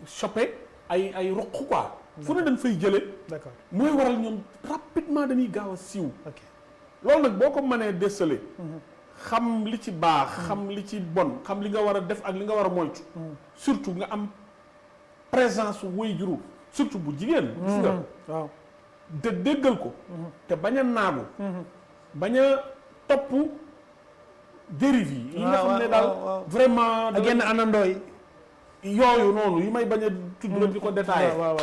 chopé ay ruq quoi. fu ne dañ fay jële. d'accord mooy waral ñoom rapidement dañuy gaaw a siiw. loolu nag boo ko mënee déceler. xam li ci baax. xam li ci bon xam li nga war a def ak li nga war a moytu. surtout nga am présence waajur surtout bu jigéen. gis nga waaw. te déggal ko. te bañ a naagu. bañ a topp dérive yi. yi nga xam ne daal vraiment. ak yenn anandoo yi. yooyu noonu yi may bañ a tudd rek di ko détaillé. waaw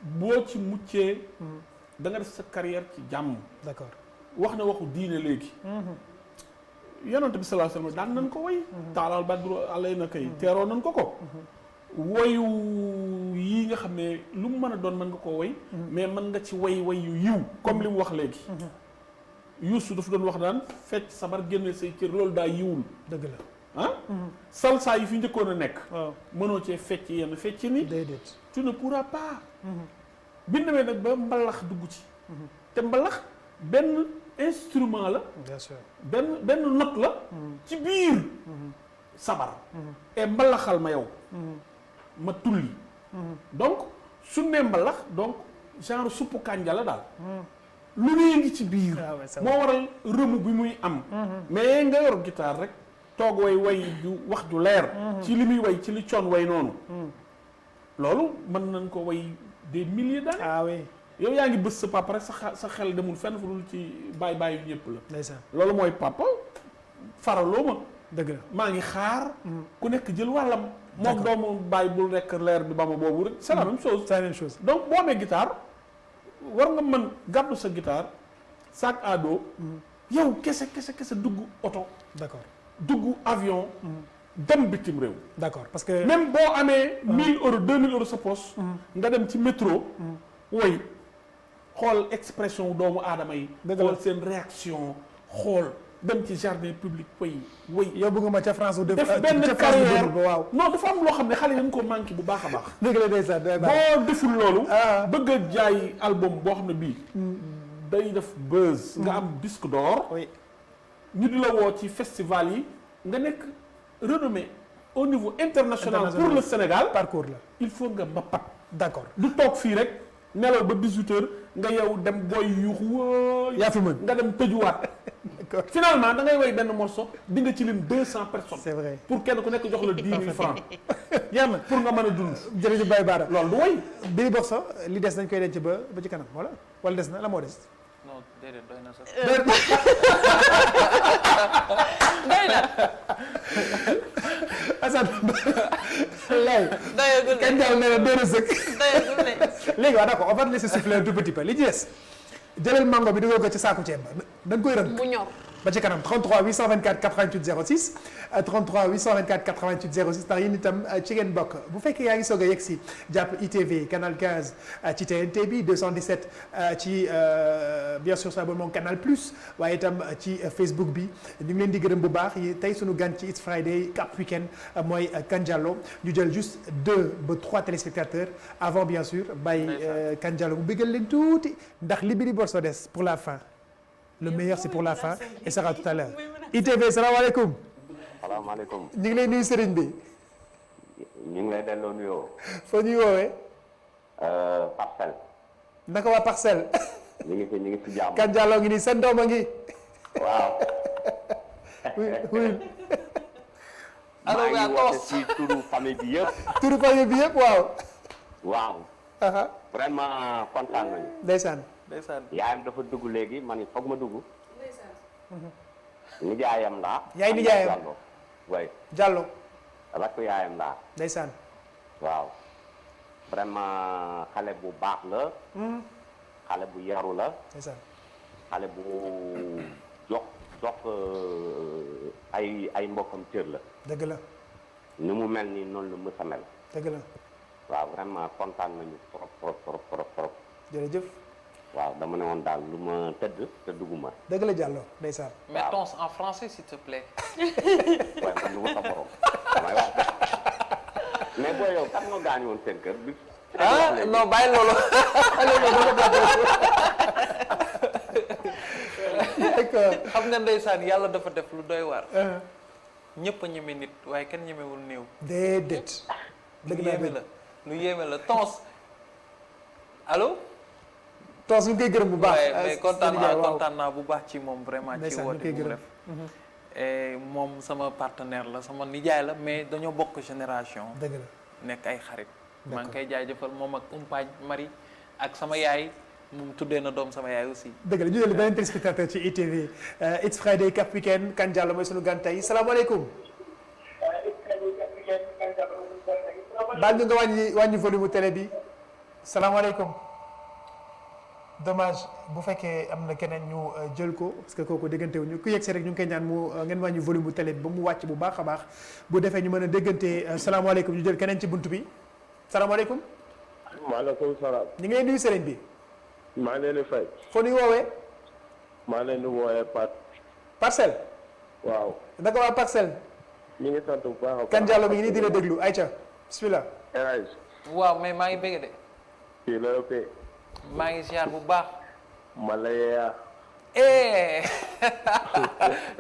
boo ci muccee. da nga def sa carrière ci jàmm. d'accord wax na waxu diine léegi. yonent bi sallallahu alayhi wasallam daan nañ ko way. taalal badru alayna kay teeroo nañ ko. woyu yi nga xam ne lu mu mën a doon mën nga koo way. mais mën nga ci way yu yiw comme li mu wax léegi. Youssou dafa doon wax daan fecc sabar génne say cër loolu daa yiwul. dëgg la ah. salsa yi fi njëkkoon a nekk. mënoo cee fecc yenn fecc ni. déedéet tu ne pourras pas. bi ñu demee nag ba mbalax dugg ci. te mbalax benn instrument la. bien sûr benn note la. ci biir. sabar. et mbalaxal ma yow. ma tulli. donc su ne mbalax donc genre suppu kànja la daal. lu ne ngi ci biir. moo waral rëmu bi muy am. mais nga yor guitare rek toog way ju wax ju leer. ci li muy way ci li coon way noonu. loolu mën nañ ko way des milliers d'années. ah oui yow yaa ngi bës sa papa rek sa xel demul fenn fu dul ci bàyyi yu ñëpp la. ndeysaan loolu mooy papa faraloo ma. dëgg la maa ngi xaar. ku nekk jël wàllam. moom doomu bàyyi bul rekk leer bi ba ma boobu rek. c'est la même chose. c'est la même chose. donc boo amee guitare war nga mën gàddu sa guitare sac à dos. yow kese dugg oto. d'accord dugg avion. dem bitim réew. d'accord parce que même boo amee 1000 euros 2000 euros sa poche. nga dem ci métro. woy xool expression doomu aadama yi. xool seen réaction xool dem ci jardin public woy yow bëgg ma ca France def benn carrière waaw non dafa am loo xam ne xale yi dañ ko manqué bu baax a baax. dëgg la ndeysaan boo deful loolu. bëgg a jaay album boo xam ne bii. day def buzz. nga am disque d'or. ñu di la woo ci festival yi nga nekk renommé au niveau international. pour le Sénégal parcours la. il faut nga mbapat. d'accord du toog fii rek nelaw ba 18h nga yow dem booy yuuxu wóoy. yaa fi mën nga dem tëjuwaat. d'accord finalement da ngay woy benn morceau di nga ci lim 200 personnes. c'est vrai pour kenn ku nekk jox la 10 000 francs. yaa na pour nga mën a dund. jërëjëf Baye Bara loolu du woy. Billy Bosso li des dañ koy denc ba ci kanam wala des na la moo des. non déedéet doy na sax. doy na. Assane lay. doyagul kañ daal nee na doy na sëkk. doyagul de. léegi waaw d'accord on va te laisser souffler un tout petit peu li ci des jëlal mango bi dugal ko ci saaku ceeb ba dañ koy rënk. mu ñor. ba ci kanam 33 824 88 06 33 824 88 06 ndax yéen itam ci ngeen bokk bu fekkee yaa ngi soog a yegg si jàpp ITV canal 15 ci TNT bi 217 ci bien sûr sa abonnement canal plus waaye itam ci Facebook bi ñu ngi leen di gërëm bu baax yi tey sunu gan ci It's Friday Cap Weekend mooy Kane Diallo ñu jël juste 2 ba 3 téléspectateurs avant bien sûr bàyyi Kane Diallo mu bëggal leen tuuti ndax li Billy Bosso des pour la fin. Le meilleur c'est pour la fin et ça sera tout à l'heure. ITV salaamaaleykum. salaamaaleykum. ñu ngi lay nuyu sëriñ bi. ñu ngi lay delloo nuyoo. foo ñuy woowee. Parcelles. naka waa Parcelles. ñu ngi fi jàmm. Kan Diallo ngi nii seen doom a ngi. waaw. oui. maa ngi woote ci turu famille bi yëpp. turu famille bi yëpp waaw. waaw. vraiment kontaan nañu. ndeysaan. yaayam dafa dugg léegi man it foog ma dugg. nijaayam laa. yaay nijaayam Diallo. way Diallo. rakk yaayam laa. ndeysaan. waaw. vraiment xale bu baax la. xale bu yaru la. ndeysaan. xale bu jox ay mbokkam cër la. dëgg la. ni mu mel nii noonu la mës a mel. dëgg la. waaw vraiment kontaan nañu trop. jërëjëf. waaw dama ne woon daal lu ma tëdd te dugguma. dëgg la Diallo ndeysaan. mais tons en français s'il te plaît. waaye man lu ma sa borom. may wax mais booy yow kan nga gaañu woon seen kër bi. non bàyyi loolu. xam nga ndeysaan yàlla dafa def lu doy waar. ñëpp a ñeme nit waaye kenn ñemewul néew. déedéet. dëgg la lu yéeme la tons allo. tons ñu koy gërëm bu baax. mais kontaan naa bu baax ci moom vraiment. ci woote bu mu def. moom sama partenaire la sama nijaay la mais dañoo bokk génération. dëgg la nekk ay xarit. maa ngi koy jaajëfal moom ak umpaañ Marie ak sama yaay moom tuddee na doom sama yaay aussi. dëgg la ñu jël beneen téléspectateur ci ITV It's Friday Cap Weekend Kan Diallo mooy sunu gan tey salaamaaleykum. baal ñu nga wàññi volume télé bi salaamaaleykum. dommage bu fekkee am na keneen ñu jël ko parce que kooku déggante wu ñu ku yegg si rek ñu ngi koy ñaan mu ngeen wàññi volume bu télé bi ba mu wàcc bu baax a baax bu defee ñu mën a déggante salaamaaleykum ñu jël keneen ci bunt bi salaamaaleykum. maaleykum salaam. ñu ngi lay nuyu sëriñ bi. maa ngi leen di fay. foo ñuy woowee. maa ngi leen di woowee Parcelles. waaw. naka waa Parcelles. ñu ngi sant bu baax a baax. Kan Diallo mi ngi nii di la déglu ayca bismillah. waaw mais maa ngi bëgg de. kii la ëppee. maa ngi ziar bu baax. Malaya.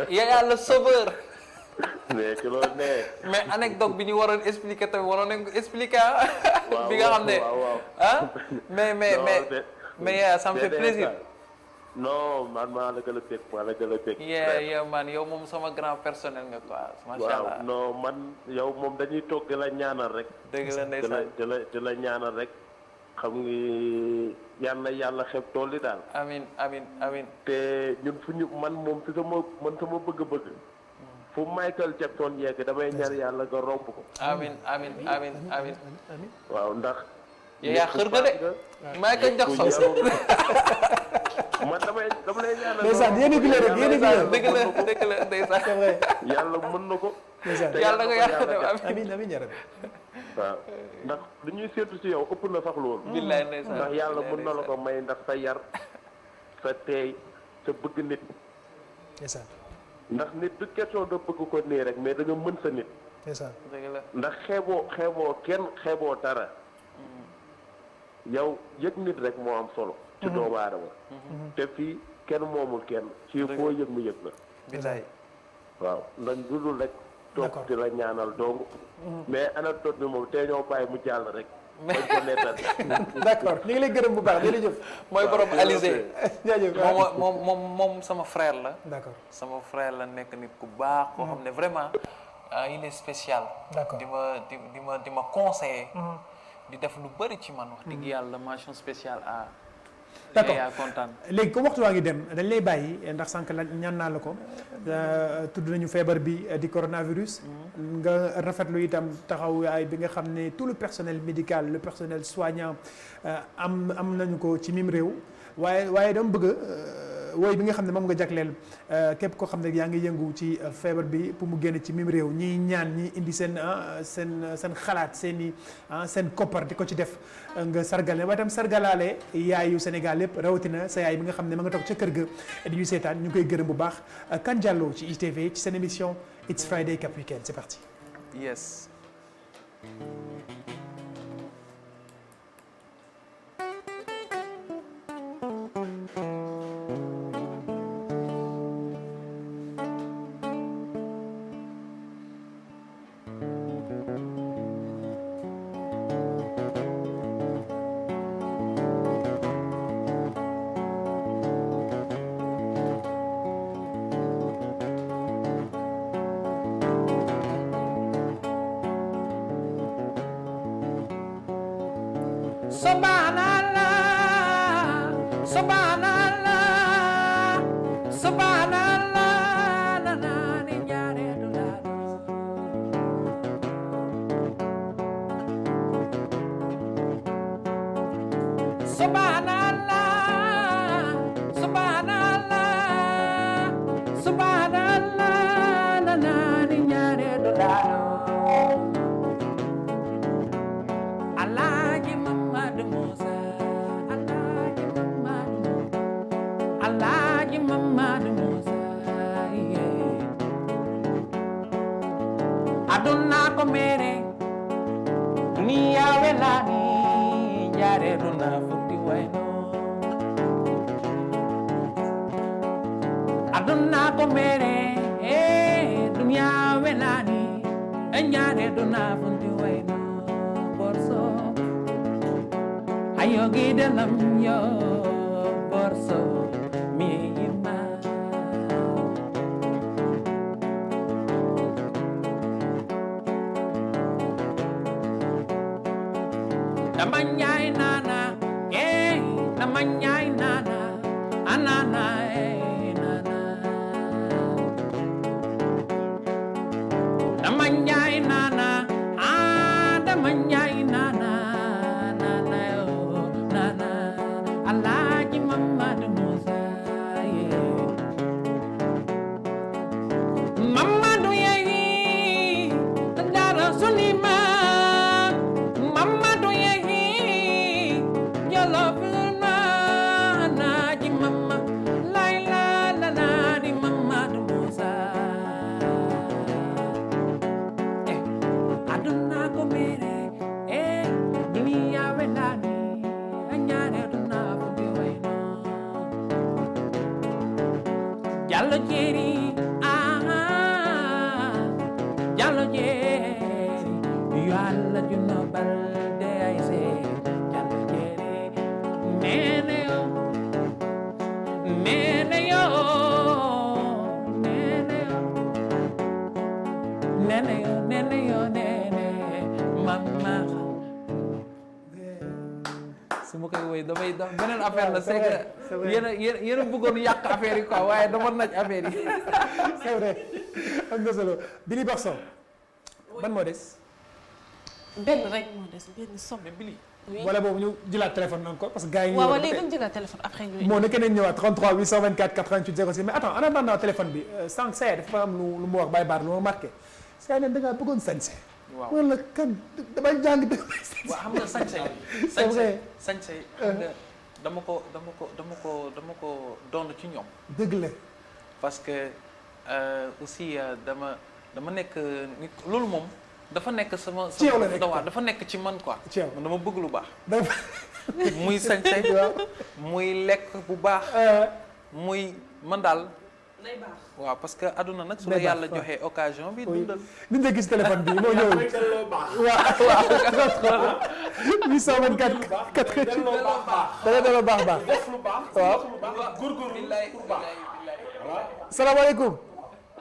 Yaya le sauveur. mais ki loolu nee. mais anecdote bi ñu waroon expliquer tamit waroon nañ ko expliquer ah. bi nga xam ne ah. mais Yaya ça me fait plaisir. non man maa la gën a bég maa la gën a bég. yow man yow moom sama grand personnel nga quoi. macha allah waaw non man yow moom dañuy toog di la ñaanal rek. dëgg la ndeysaan di la ñaanal rek. xam nga yal na yàlla xeeb tool yi daal. amiin amiin amiin. te ñun fu ñu man moom fi sama bëgg-bëgg. fu Michael Jackson yegg damay ñaan yàlla nga romb ko. amiin amiin amiin amiin. waaw ndax. yaa xër nga de. Michael Jackson. man dama lay ñaanal. ndeysaan yéen a ngi rek yéen a ngi dëgg la ndeysaan. yàlla mën na ko. yàlla ko yàlla def amiin amiin yaa rabbi. waaw ndax lu ñuy séntu si yow ëpp na sax loolu. billaay ndeysaan ndax yàlla mën na la ko may ndax sa yar sa teey sa bëgg nit. ndeysaan. ndax nit du question da bëgg ko nii rek mais da nga mën sa nit. ndeysaan. dëgg la ndax xeeboo kenn xeeboo dara. yow yëg nit rek moo am solo. ci doomu aadama. te fii kenn moomul kenn. fii foo yëg mu yëg la. billaay. waaw ndax dudul rek. toog di la ñaanal dong. mais anecdote bi moom tey ñoo bàyyi mu jàll rek. bañ ko nettal. d'accord ñu ngi lay gërëm bu baax jërëjëf. mooy borom Alizé. jaajëf moom sama frère la. d'accord sama frère la nekk nit ku baax. koo xam ne vraiment il est spécial. d'accord di ma conseiller. di def lu bëri ci man wax dëgg yàlla mention spéciale à. d'accord yaa kontaan. léegi comme waxtu waa ngi dem dañ lay bàyyi ndax sànq la ñaan naa la ko tudd nañu feebar bi di coronavirus. nga rafetlu itam taxawaay bi nga xam ne tout le personnel médical le personnel soignant am nañu ko ci mim réew waaye dama bëgg wooy bi nga xam ne moom nga jagleel képp koo xam ne yaa ngi yëngu ci feebar bi pour mu génn ci mim réew ñiy ñaan ñi indi seen xalaat seen koppar di ko ci def nga sargal ne waaye itam sargalaale yaayu Sénégal yëpp rawatina sa yaay bi nga xam ne ma nga toog ca kër ga di ñu seetaan ñu koy gërëm bu baax Kan Diallo ci ITV ci seen émission It's Friday Cap Weekend c'est parti. Yes. beneen affaire la c'est que yéen a bëggoon yàq affaire yi quoi waaye dama naj affaire yi. c'est vrai am na solo Billy Borso ban moo des. benn rek moo des benn somme Billy. wala boobu ñu jëlaat téléphone encore parce que gars yi. waaw léegi dañu jëlaat téléphone après ñu. moo nekk nañ ñëwaat 33 824 88 06 mais attends en attendant téléphone bi sànq saa dafa am lu mu wax Baye Bar lu ma marqué saa ne da ngaa bëggoon sañse. waaw wala kan damay jàng dëgg. waaw xam nga sañse sañse xam nga dama ko doon ci ñoom. dëgg la. parce que aussi dama nekk nit loolu moom dafa nekk sama. ci yow la nekk waaw dafa nekk ci man quoi. ci yow man dama bëgg lu baax. muy sañse muy lekk bu baax. muy man daal. day baax waaw parce que aduna nag su la yàlla joxee occasion bi dundal. ni nga gis téléphone bi moo ñëwul. waaw 824 88 da delloo baax baax. def lu baax. waaw góorgóorlu lu baax. salaamaaleykum.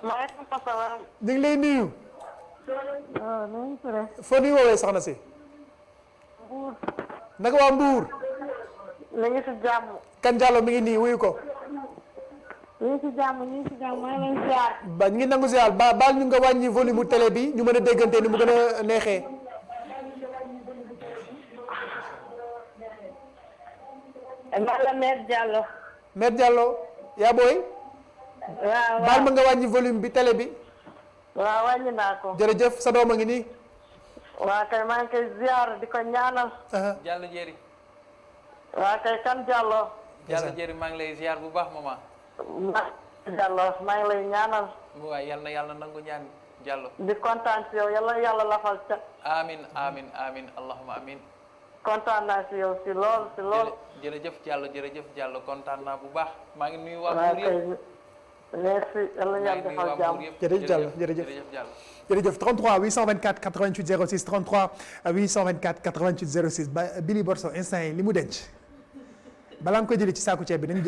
maaleykum salaam. ñu ngi lay nuyu. waaw nu mu tudd. foo nuyu woowee soxna si. Mbour. naka waa Mbour. na ngi si jàmm. kan Diallo mi ngi nii wuyu ko. ñu ngi si jàmm maa ngi leen ziar. ba ñu ngi nangu ziar baal ñu nga wàññi volume mu télé bi ñu mën a déggante ni mu gën a neexee. man la Mère Diallo. Mère Diallo yaa booy. waaw baal ma nga wàññi volume bi télé bi. waaw wàññi naa ko. jërëjëf sa doom a ngi nii. waa kay maa ngi koy ziar di ko ñaanal. Diallo Jéeri. waa kay kan Diallo. Diallo Jéeri maa ngi lay ziar bu baax maman. Diallo maa ngi lay ñaanal. waaw yal na yàlla nangu ñaan Diallo. di kontaan si yow yàlla lafal ca. amin allahumma amin. kontaan naa si yow si lool. jërëjëf Diallo kontaan naa bu baax maa ngi nuyu waa Mbour yëpp. merci yàlla yàlla defal jàmm. jërëjëf Diallo jërëjëf jërëjëf 33 824 88 06 33 824 88 06 ba Billy Borso instant yi li mu denc balaa nga koy jëlee ci saaku ceeb bi nañ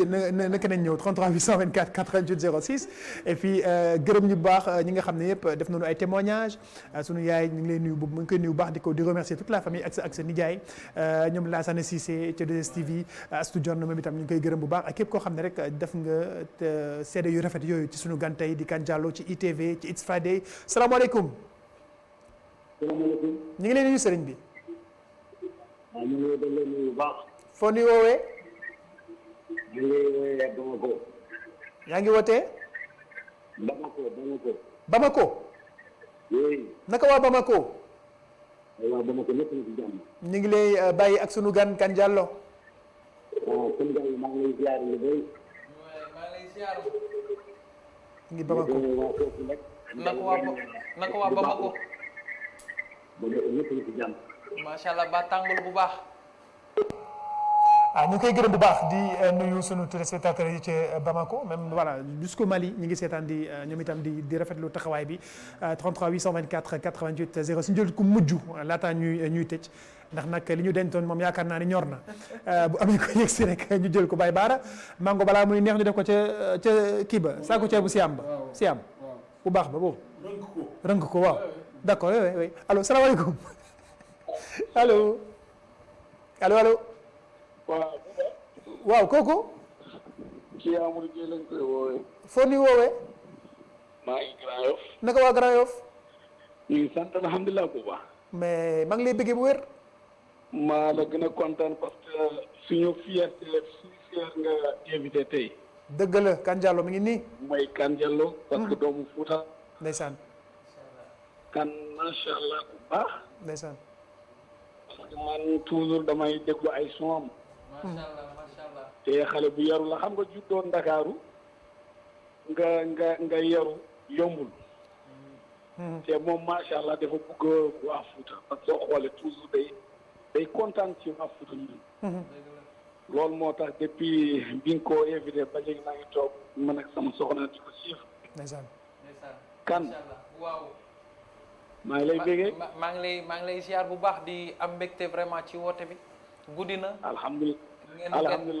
naka nañ ñëw 33 824 88 06 et puis gërëm ñu bu baax ñi nga xam ne yëpp def nañu ay témoignages sunu yaay ñu ngi lay nuyu bu mu ngi koy nuyu bu baax di remercier toute la famille ak sa nijaay ñoom Lassana Cissé ca 2STV Astou Dior moom itam ñu ngi koy gërëm bu baax ak képp koo xam ne rek def nga seede yu rafet yooyu ci sunu gan tey di Kane Diallo ci ITV ci It's Friday salaamaaleykum. salaamaaleykum. ñu ngi lay nuyu sëriñ bi. waaw ñu ngi lay nuyu bu baax. foo nuyu woowee. ñu ngi woowee Bamako. yaa ngi wootee. Bamako. oui. naka waa Bamako. waaw Bamako ñëpp ñu ci jàmm. ñu ngi lay bàyyi ak sunu gan Kane Diallo. waaw sunu gan yi maa ngi lay ziar lu bëri. ngi Bamako. naka waa Bamako. Bamako ñëpp ñu ci jàmm. macha allah ba tàngul bu baax. ñu ngi koy gërëm bu baax di nuyu sunu téléspectateurs yi ci Bamako même voilà jusqu'au Mali ñu ngi seetaan di ñoom itam di rafetlu taxawaay bi 33 824 88 0 suñu jël ku mujj laataa ñuy tëj ndax nag li ñu dentoon moom yaakaar naa ni ñor na bu amee ko yegg si rek ñu jël ko Baye Baara mango balaa muy neex ñu def ko ca kii ba saako ceeb bu Siam ba Siam bu baax ba boobu. rënk ko waaw d'accord oui allo salaamaaleykum allo allo. waaw kooku. kii Amadou Gueye lañ koy woowee. foo ni woowee. maa ngi Grand Yoff. naka waa Grand Yoff. ñu ngi sant alhamdulilah bu baax. mais maa ngi lay bëggee bu wér. maa la gën a kontaan parce que suñu fierté nga invité tey. dëgg la Kane Diallo mi ngi nii. mooy Kane Diallo. parce que doomu Fouta. ndeysaan. kan macha allah bu baax. ndeysaan. parce que man toujours damay déglu ay son. macha allah te xale bu yaru la xam nga juddoo Ndakaaru nga yaru yombul. te moom macha allah dafa bëgg waa Fouta parce que soo xoolee toujours day kontaan ci waa Fouta ñun. loolu moo tax depuis bi nga ko invité ba léegi maa ngi toog man ak sama soxna di ko siif. ndeysaan. kan. waaw. maa ngi lay bégee. maa ngi lay ziar bu baax di am mbégte vraiment ci woote bi. guddi na. alhamdulilah.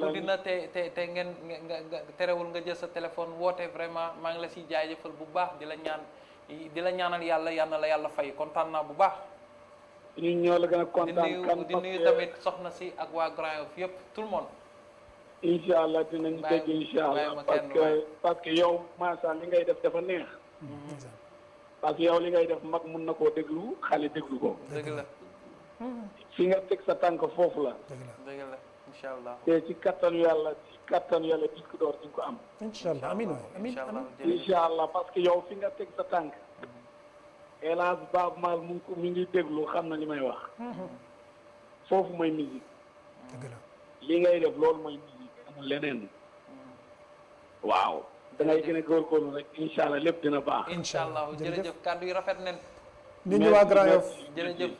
guddi na te ngeen nga terewul nga jël sa téléphone woote vraiment maa ngi la siy jaajëfal bu baax di la ñaanal yàlla la yàlla fay kontaan naa bu baax. ñun ñoo la gën a kontaan di nuyu tamit soxna si ak waa Grand Yoff yëpp tout le monde. incha allah dinañ dégg incha allah parce que yow macha li ngay def dafa neex. parce que yow li ngay def mag mun na koo déglu xale déglu ko. dëgg la. fi nga teg sa tànk foofu la. dëgg la incha allah. te ci kattanu yàlla disque d'or di nga ko am. incha allah amiin amiin incha allah parce que yow fi nga teg sa tànk. hélas Baaba Maal mu ngi déglu xam na li may wax. foofu mooy musique. dëgg la. li ngay def loolu mooy musique amul leneen. waaw. da ngay gën a góorgóorlu rek incha allah lépp dina baax. incha allah jërëjëf kàddu yi rafet nañ. nit ñi waa Grand Yoff. jërëjëf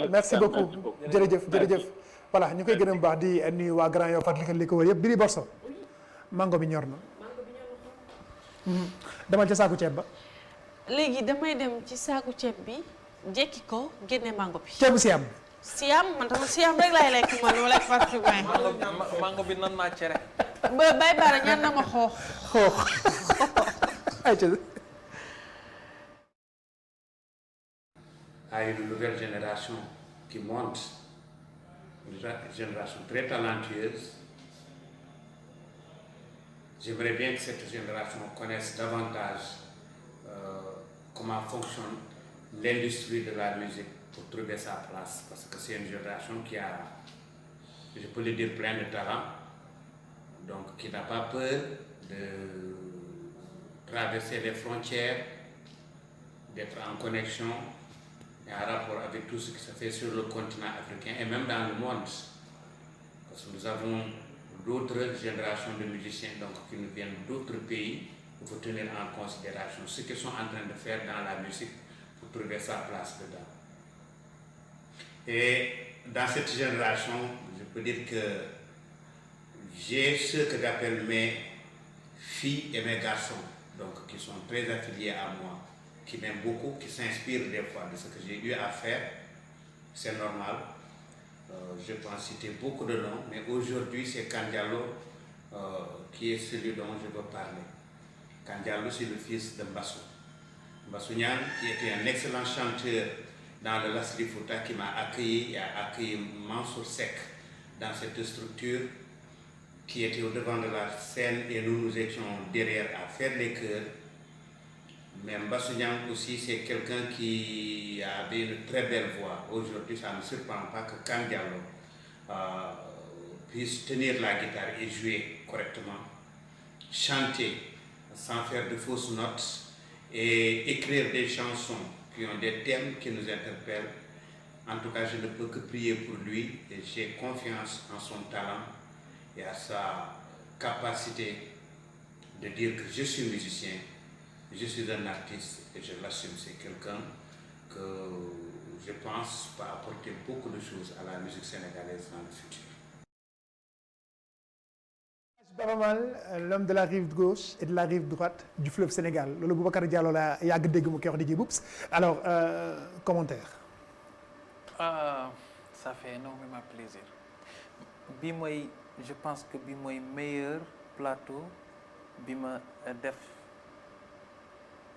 merci beaucoup jërëjëf voilà ñu koy gërëm baax di nuyu waa Grand Yoff ak li ko wër yëpp Billy Borso mango bi ñor na. demal ca saaku ceeb ba. léegi damay dem ci saaku ceeb bi jekki ko génne mango bi. ceebu Siam. Siam man tamit Siam rek laay lekk man wala fàttali mango bi nan naa cere. ba Baye Bara ñaan na ma xoox. à une nouvelle génération qui monte, une génération très talentueuse. J'aimerais bien que cette génération connaisse davantage comment fonctionne l'industrie de la musique pour trouver sa place, parce que c'est une génération qui a, je peux le dire, plein de talent, donc qui n'a pas peur de traverser les frontières, d'être en connexion et en rapport avec tout ce qui se fait sur le continent africain et même dans le monde. Parce que nous avons d'autres générations de musiciens donc, qui nous viennent d'autres pays. Il faut tenir en considération ce qu'ils sont en train de faire dans la musique pour trouver sa place dedans. Et dans cette génération, je peux dire que j'ai ce que j'appelle mes filles et mes garçons, donc qui sont très affiliés à moi, qui m'aiment beaucoup, qui s'inspirent des fois de ce que j'ai eu à faire. C'est normal. Je peux en citer beaucoup de noms, mais aujourd'hui c'est Kane Diallo qui est celui dont je veux parler. Kane Diallo, c'est le fils de Mbassou. Mbassou Niang, qui était un excellent chanteur dans le Lasli Fouta, qui m'a accueilli et a accueilli Mansour Seck dans cette structure qui était au devant de la scène et nous étions derrière à faire les chœurs. Mais Mbassou Niang aussi, c'est quelqu'un qui avait une très belle voix. Aujourd'hui, ça ne me surprend pas que Kane Diallo puisse tenir la guitare et jouer correctement, chanter sans faire de fausses notes et écrire des chansons qui ont des thèmes qui nous interpellent. En tout cas, je ne peux que prier pour lui et j'ai confiance en son talent et à sa capacité de dire que je suis musicien, je suis un artiste et je l'assume. C'est quelqu'un que je pense va apporter beaucoup de choses à la musique sénégalaise dans le futur. Baba Maal, l'homme de la rive gauche et de la rive droite du fleuve Sénégal loolu Boubacar Diallo la yàgg dégg mu koy wax DJ Boubs. Alors commentaire. Ça fait énormément plaisir. Bi mooy je pense que bi mooy meilleur plateau bi ma def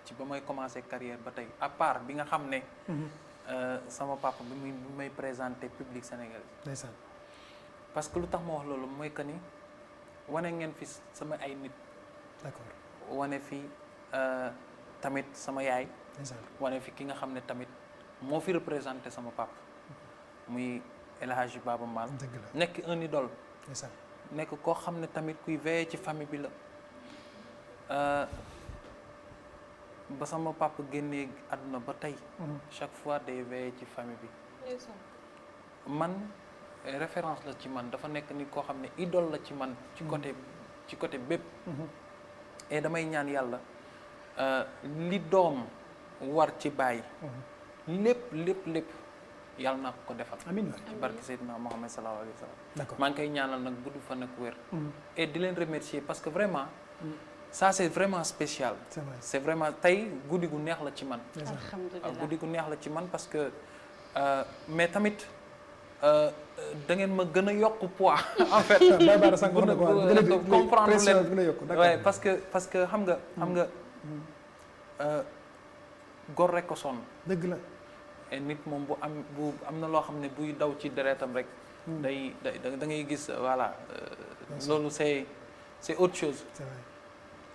ci ba may commencer carrière ba tey à part bi nga xam ne sama papa bi may présenter public sénégalais. Ndeysaan. Parce que lu tax ma wax loolu mooy que ni wane ngeen fi sama ay nit. D'accord. wane fi tamit sama yaay. Ndeysaan. wane fi ki nga xam ne tamit moo fi représenté sama papa muy El Hadji Baba Maal. dëgg la nekk un idole. Ndeysaan. nekk koo xam ne tamit kuy veillé ci famille bi la ba sama papa génnee àdduna ba tey. chaque fois day veillé ci famille bi. man référence la ci man dafa nekk nit koo xam ne idole la ci man. ci côté bépp. et damay ñaan yàlla li doom war ci bàyyi. lépp yàlla naa ko defal. amiin ci barke Seydina Mohamed sallallahu alayhi wa sallam. D'accord. maa ngi koy ñaanal nag gudd fan ak wér. et di leen remercier parce que vraiment. ça c'est vraiment spécial. C'est vrai. C'est vraiment tey guddi gu neex la ci man. alhamdulilah guddi gu neex la ci man parce que mais tamit da ngeen ma gën a yokk poids. en fait pour comprendre leen ouais parce que xam nga góor rek ko sonn. dëgg la. et nit moom bu am na loo xam ne buy daw ci deretam rek. da ngay gis voilà. loolu c'est autre chose. C'est vrai.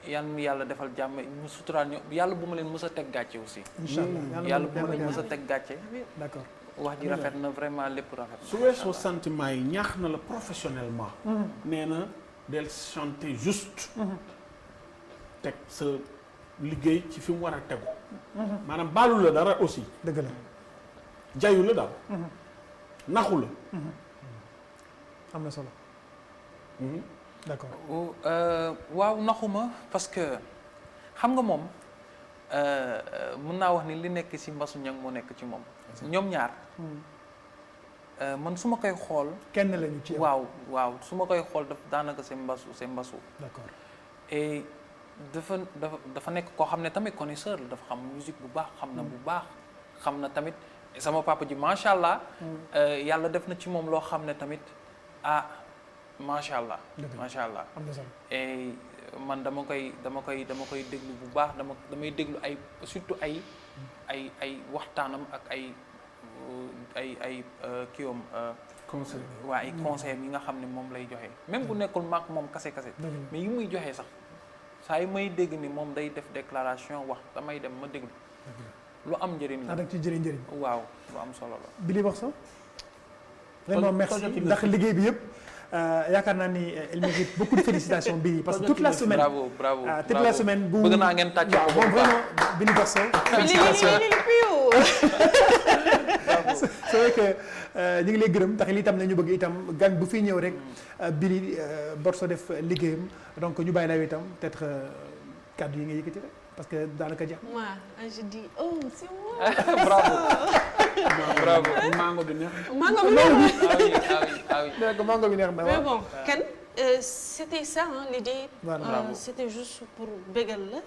yal na yàlla defal jàmm mu suturaal ñu yàlla bu ma leen mës a teg gàcce aussi. Inch'Allah yàlla bu ma leen mës a teg gàcce. D'accord. wax ji rafet na vraiment lépp rafet na. su weesoo sentiment yi ñaax na la professionnellement. nee na del chanter juste. teg sa liggéey ci fi mu war a tegu. maanaam baalu la dara aussi. dëgg la. jayu la daal. naxu la. am na solo. D'accord. waaw naxuma parce que xam nga moom mën naa wax ni li nekk ci Mbassou Niang moo nekk ci moom. ñoom ñaar. man su ma koy xool. kenn lañu ci waaw su ma koy xool daanaka c'est Mbassou. D'accord. et dafa nekk koo xam ne tamit connaisseur la dafa xam musique bu baax xam na bu baax xam na tamit sama papa ji macha allah. yàlla def na ci moom loo xam ne tamit macha allah. macha allah. et man dama koy déglu bu baax damay déglu ay surtout ay waxtaanam ak ay kiiwam. conseil waa ay conseil yi nga xam ne moom lay joxe même bu nekkul maak moom kase mais yi muy joxe sax saa yi may dégg ni moom day def déclaration wax damay dem ma déglu. lu am njëriñ la. da ci njëriñ. waaw lu am solo la. Billy Borsson. vraiment merci ndax liggéey bi yëpp. yaakaar naa ni il mérite beaucoup de félicitations Billy parce que toute la semaine. bravo toute la semaine bu bëgg naa ngeen tàcc ko bon vraiment Billy Borsson. félicitations c'est vrai que ñu ngi lay gërëm tax lii tam nañu bëgg itam gan bu fi ñëw rek Billy Borsson def liggéeyam donc ñu bàyyi la itam peut-être kàddu yi nga yëkkati rek parce que daanaka jeex. moi je dis oh c'est moi. bravo mango bi neex. mango bi neex mango bi neex na mais bon kenn C'était ça hein, l'idée. Voilà. C'était juste pour bégal la.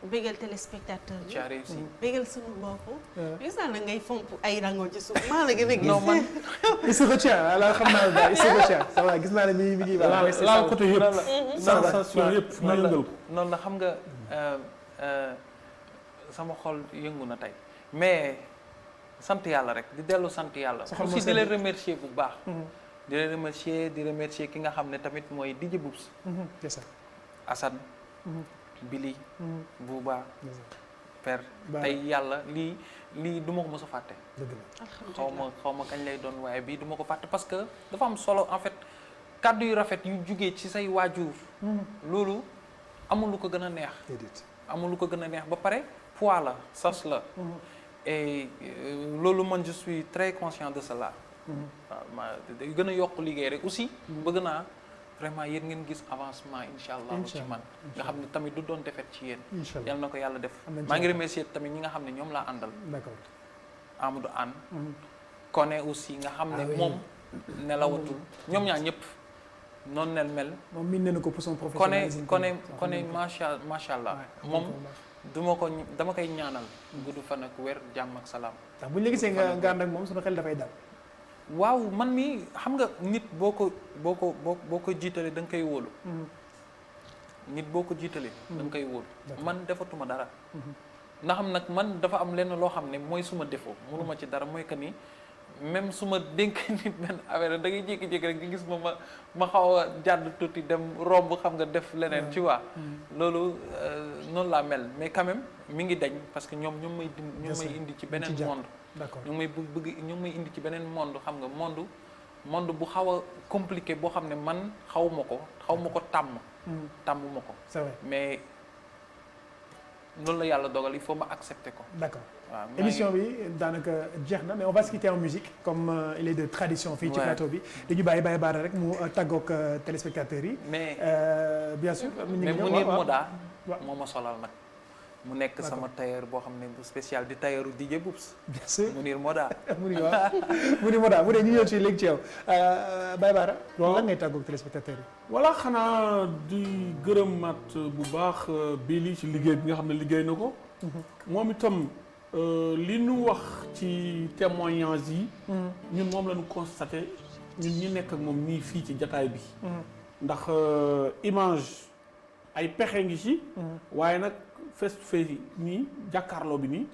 bégal téléspectateur bi. tu as réussi. bégal suñu bopp. gis naa la ngay fomp ay rango ci suuf maa la gën a gis. non man. il se retient alors xam naa daal il se retient ça va gis naa ne mi ngi. laal côté yëpp. sensation yëpp ma yëngal ko. noonu la xam nga sama xol yëngu na tey mais sant yàlla rek di dellu sant yàlla. aussi di leen remercier bu baax. di leen remercier ki nga xam ne tamit mooy DJ Boubs. c'est ça. Assane. Billy. Bouba. Père tey yàlla lii du ma ko mës a fàtte. dëgg la xaw ma kañ lay doon waaye bii du ma ko fàtte parce que dafa am solo en fait kàddu yu rafet yu jugee ci say waajur. loolu amul lu ko gën a neex. amul lu ko gën a neex ba pare poids la sas la. et loolu man je suis très conscient de cela. waaw ma gën a yokk liggéey rek aussi. bëgg naa vraiment yéen ngeen gis avancement incha allah ci man. nga xam ne tamit du doon defet ci yéen. yal na ko yàlla def. maa ngi remercier tamit ñi nga xam ne ñoom laa àndal. d'accord Amadou Anne. Koné aussi nga xam ne moom nelawatul ñoom ñaar ñëpp noonu nel mel. moom miin nañu ko pour son professionnalisme. Koné macha allah moom dama koy ñaanal. gudd fan ak wér jàmm ak salaam. ndax bu ñu la gisee nga ànd ak moom suñu xel dafay dal. waaw man mi xam nga nit boo ko jiitalee da nga koy wóolu. nit boo ko jiitalee. da nga koy wóolu. man defatuma dara. ndax nag man dafa am lenn loo xam ne mooy suma défaut mënuma ci dara mooy que ni même su ma dénk nit benn affaire da ngay jékki-jékki rek di gis ma xaw a jàdd tuuti dem romb xam nga def leneen tu vois. loolu noonu laa mel mais quand même mi ngi dañ parce que ñoom may indi ci beneen monde. d'accord ñoom may indi ci beneen monde xam nga monde bu xaw a compliqué boo xam ne man xaw ma ko tàmmuma ko. c'est vrai mais loolu la yàlla dogal il faut ma accepter ko. d'accord waaw émission bi daanaka jeex na mais on va se quitter en musique comme il est de tradition fii ci plateau bi dañu bàyyi Bara rek mu tàggoog téléspectateurs yi. mais bien sûr. mais Mounir Moda moo ma solal nag. mu nekk sama tailleur boo xam ne bu spécial di tailleuru DJ Boubs. bien sûr Mounir Moda. Mounir Moda mu dee ñu ñëw ci léegi ci yow Baye Bara. lan ngay tàggoog téléspectateurs yi. voilà xanaa di gërëmaat bu baax Billy ci liggéey bi nga xam ne liggéey na ko. moom itam li nu wax ci témoignage yi. ñun moom la ñu constaté ñun ñi nekk ak moom nii fii ci jataay bi. ndax image ay pexe ngi ci. waaye nag face to face nii jàkkaarloo bi nii.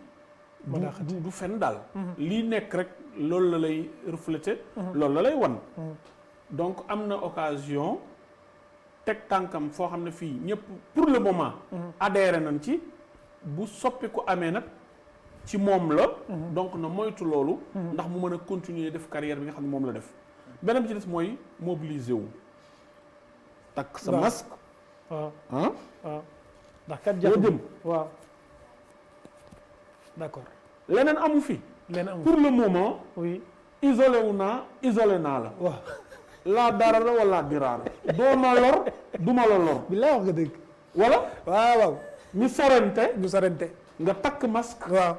du fen daal. lii nekk rek loolu la lay refléter. loolu la lay wan. donc am na occasion teg tànkam foo xam ne fii ñëpp pour le moment. adhéré nañ ci bu soppi ko amee nag ci moom la. donc na moytu loolu. ndax mu mën a continuer def carrière bi nga xam ne moom la def. beneen bi ci des mooy mobiliser wu. takk sa masque. waaw ah. ndax kat jëm waaw d'accord. leneen amu fi. pour le moment. oui isolé wu naa isolé naa la. waaw. laa dara la wala diraara. doo ma lor du ma la lor. billaay wax nga dëgg. wala. waaw. ñu sorante. nga takk masque. waaw.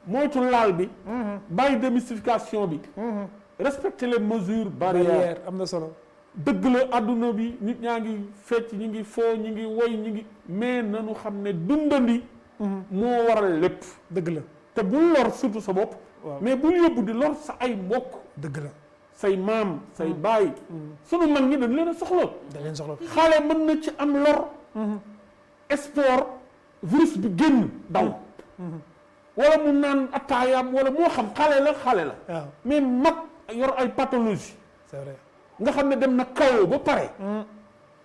moytu laal bi. bàyyi démystification bi. respecter les mesures barrières. am na solo. dëgg la àdduna bi nit ñaa ngi fecc ñi ngi foo ñi ngi woy ñi ngi mais nañu xam ne dundandi. moo waral lépp. dëgg la te bul lor surtout sa bopp. mais bul yóbbu di lor sa ay mbokk. dëgg la say maam say baay. sunu mag ñi dañ leen a soxla. dañ leen soxla xale mën na ci am lor. sport virus bi génn daw. wala mu naan attaayaam wala moo xam xale la. waaw mais mag yor ay pathologie. c'est vrai. nga xam ne dem na kawoo ba pare.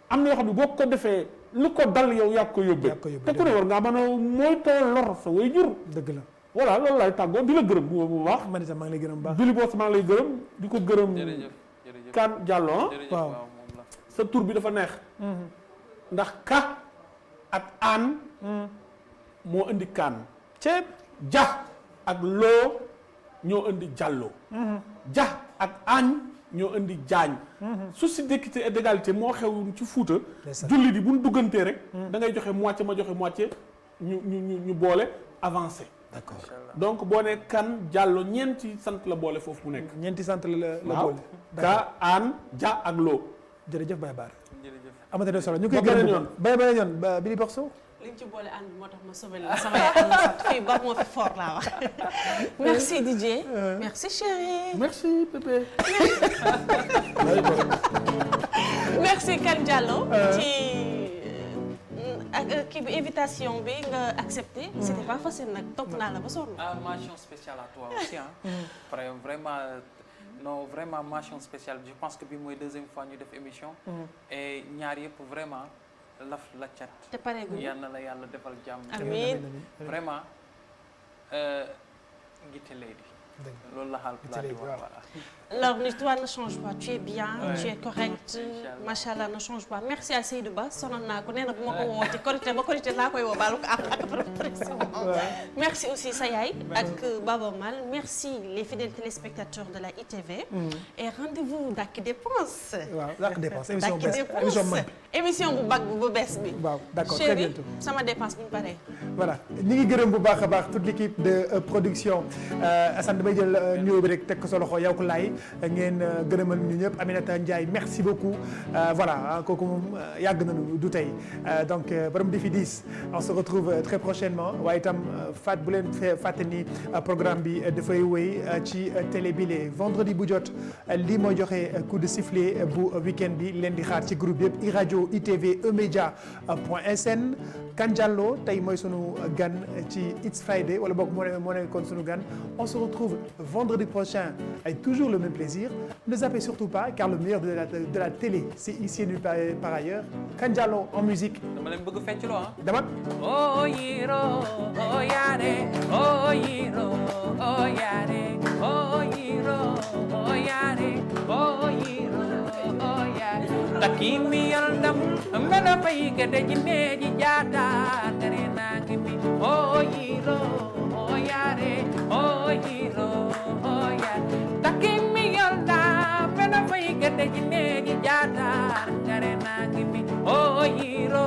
am na yoo xam ne boo ko defee lu ko dal yow yaa ko yóbbee. te ku ne war ngaa mën a moytoo lor sa way jur. dëgg la voilà loolu laay tàggoo di la gërëm bu baax. man itam maa ngi lay gërëm bu baax. Billy Boss maa ngi lay gërëm di ko gërëm. Kan Diallo waaw sa tur bi dafa neex. ndax ka ak aan. moo indi kaan. ceeb ja ak loo ñoo indi jàlloo. ja ak aan. ñoo indi jaañ. souci d'équité et d'égalité moo xew ci Fuuta. julli di bu ñu duggantee rek. da ngay joxe moitié ma joxe moitié ñu boole avancé. d'accord donc boo ne kan jàllo ñeenti sant la boole foofu mu nekk. ñeenti sant la boole. ka aan ja ak loo. jërëjëf Baye Bara. amate na solo ñu koy ba beneen gërëm yoon. ba beneen yoon ba Billy Borso. liñ ci boole ànd moo tax ma sauvé la sama yaay ànd sant fii ba moo fi fort laa wax. merci DJ. merci chérie. merci bébé. merci Kane Diallo. ci ak kii bi invitation bi nga accepté. c'était pas facile nag topp naa la ba sonn. ah mention spéciale à toi aussi ah. vraiment non vraiment mention spéciale je pense que bi mooy deuxième fois ñu def émission. et ñaar yëpp vraiment. laf la cat. te pareegul yal na la yàlla defal jàmm. amiin vraiment Guité Lady. loolu la xaal plat di wax voilà. alors toi ne change pas tu es bien. tu es correct. macha allah ne change pas merci à Seydou Ba sonal naa ko nee na bu ma ko woo ci korité ba korité laa koy woo baalu ko merci aussi sa yaay ak Baba Mal merci les fidèles téléspectateurs de la ITV. et rendez-vous Dakki Dépense. waaw Dakki Dépense émission bu bag bu bees bi. waaw d'accord très bientôt sama dépense bu ñu paree. voilà ñu ngi gërëm bu baax a baax toute l'équipe de production Assane damay jël nuyoo bi rek teg ko sa loxo yow ko laay ngeen gërëmal ñu ñëpp Aminata Ndiaye merci beaucoup voilà kooku moom yàgg nañu du tey donc borom Défi 10 on se retrouve très prochainement waaye itam bu leen fàtte ni programme bi dafay wéy ci télé bi les vendredi bu jot lii mooy joxe coup de sifflet bu week-end bi leen di xaar ci groupe yëpp iRadio ITV emedia.sn Kane Diallo tey mooy sunu gan ci It's Friday wala boog moo nekkoon sunu gan on se retrouve vendredi prochain avec toujours le même plaisir ne zappez surtout pas car le meilleur de la télé c'est ici et nulle part ailleurs Kane Diallo en musique. dama leen bëgg fecc loo ah. dama. oh yiro oh yaare oh yiro oh yaare oh yiro oh yaare oh yiro oh yaare takimi yaldam mbala pay gede jineji jata kare nangi mi oh yiro oh yaare oh yiro oh yaare takimi yaldam mbala pay gede jineji jata kare nangi mi oh yiro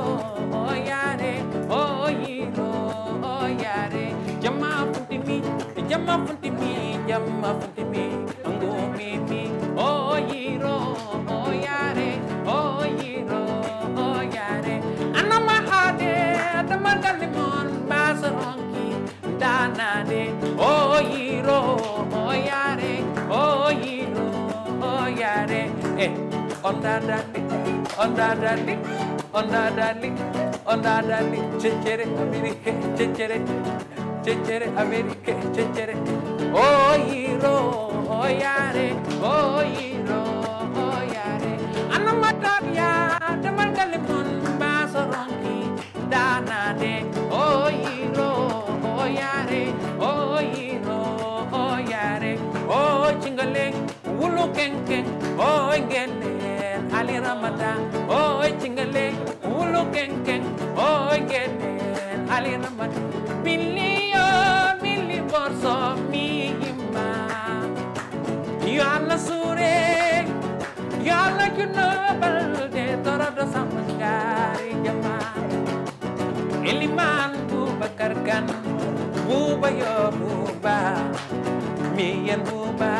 oh yaare oh yiro oh yaare jama funtimi ngumi mi oh yiro oh yaare oh yiro oh yaare anama hade damagal mon basaronki danade oh yiro oh yaare oh yiro oh yaare onda dali cecere America cecere oh yiro oh yaare oh yiro oh yaare anama tabia damal mon basaronki danade oh yiro oh yaare oh yiro oh yaare oh chingale wulu kenken oh ngene ali ramadan oh chingale wulu kenken oh ngene ali ramadan billi borso mi yimma yalla sure yalla junubal de torado samangari jama eliman Boubacar Kane buba yo buba mi yen buba